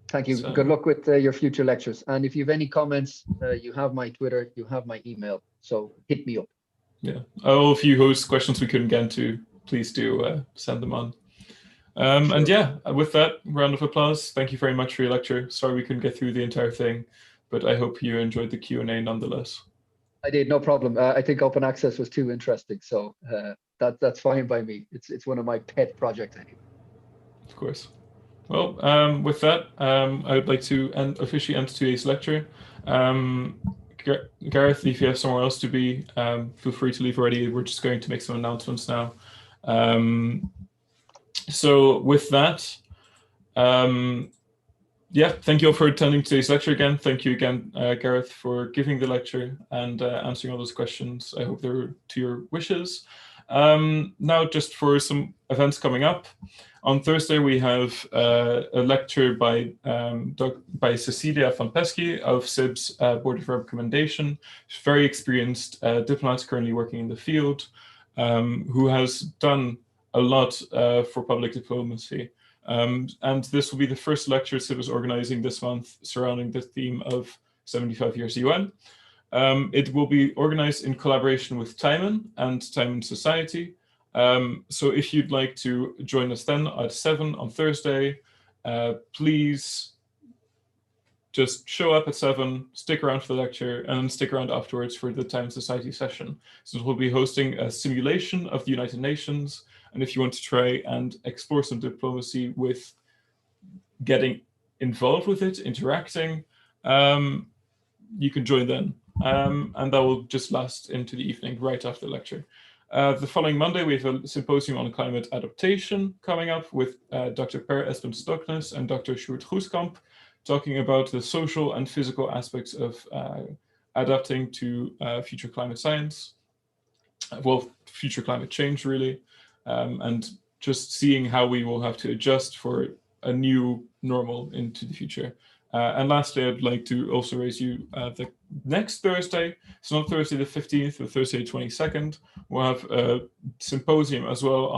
Thank you. So, good luck with your future lectures. And if you have any comments, you have my Twitter, you have my email. So hit me up. Yeah. All of you host questions we couldn't get into, please do send them on. Sure. And yeah, with that, round of applause. Thank you very much for your lecture. Sorry we couldn't get through the entire thing, but I hope you enjoyed the Q&A nonetheless. I did, no problem. I think open access was too interesting, so that's fine by me. It's one of my pet projects anyway. Of course. Well, with that, I would like to officially end today's lecture. Gareth, if you have somewhere else to be, feel free to leave already. We're just going to make some announcements now. So with that, yeah, thank you all for attending today's lecture again. Thank you again, Gareth, for giving the lecture and answering all those questions. I hope they were to your wishes. Now, just for some events coming up. On Thursday, we have a lecture by Cecilia van Pesky of SIB's Board of Recommendation. She's very experienced diplomat currently working in the field, who has done a lot for public diplomacy. And this will be the first lecture SIB is organizing this month surrounding the theme of 75 years UN. It will be organized in collaboration with Timon and Timon Society. So if you'd like to join us then at 7 on Thursday, please just show up at 7, stick around for the lecture, and stick around afterwards for the Timon Society session. So we'll be hosting a simulation of the United Nations. And if you want to try and explore some diplomacy with getting involved with it, interacting, you can join then. And that will just last into the evening, right after the lecture. The following Monday, we have a symposium on climate adaptation coming up with Dr. Per Espen Stoknes and Dr. Sjoerd Groeskamp talking about the social and physical aspects of adapting to future climate science, well, future climate change, really, and just seeing how we will have to adjust for a new normal into the future. And lastly, I'd like to also raise you the next Thursday. It's not Thursday the 15th, but Thursday the 22nd. We'll have a symposium as well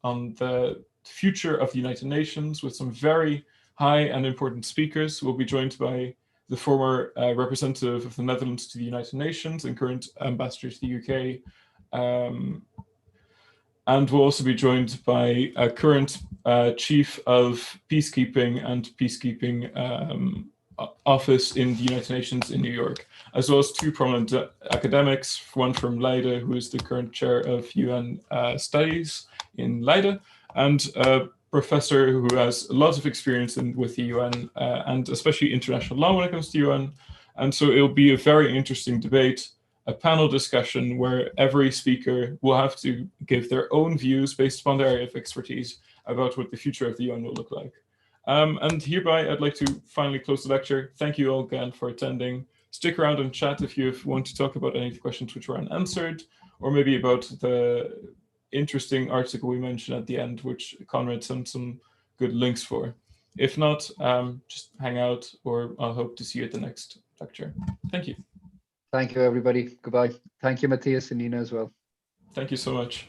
on the future of the United Nations with some very high and important speakers. We'll be joined by the former representative of the Netherlands to the United Nations and current ambassador to the UK. And we'll also be joined by a current chief of peacekeeping and peacekeeping office in the United Nations in New York, as well as two prominent academics, one from Leiden, who is the current chair of UN studies in Leiden, and a professor who has a lot of experience with the UN and especially international law when it comes to UN. And so it'll be a very interesting debate, a panel discussion where every speaker will have to give their own views based upon their area of expertise about what the future of the UN will look like. And hereby, I'd like to finally close the lecture. Thank you all again for attending. Stick around and chat if you want to talk about any of the questions which were unanswered, or maybe about the interesting article we mentioned at the end, which Conrad sent some good links for. If not, just hang out, or I'll hope to see you at the next lecture. Thank you. Thank you, everybody. Goodbye. Thank you, Matthias and Nina as well. Thank you so much.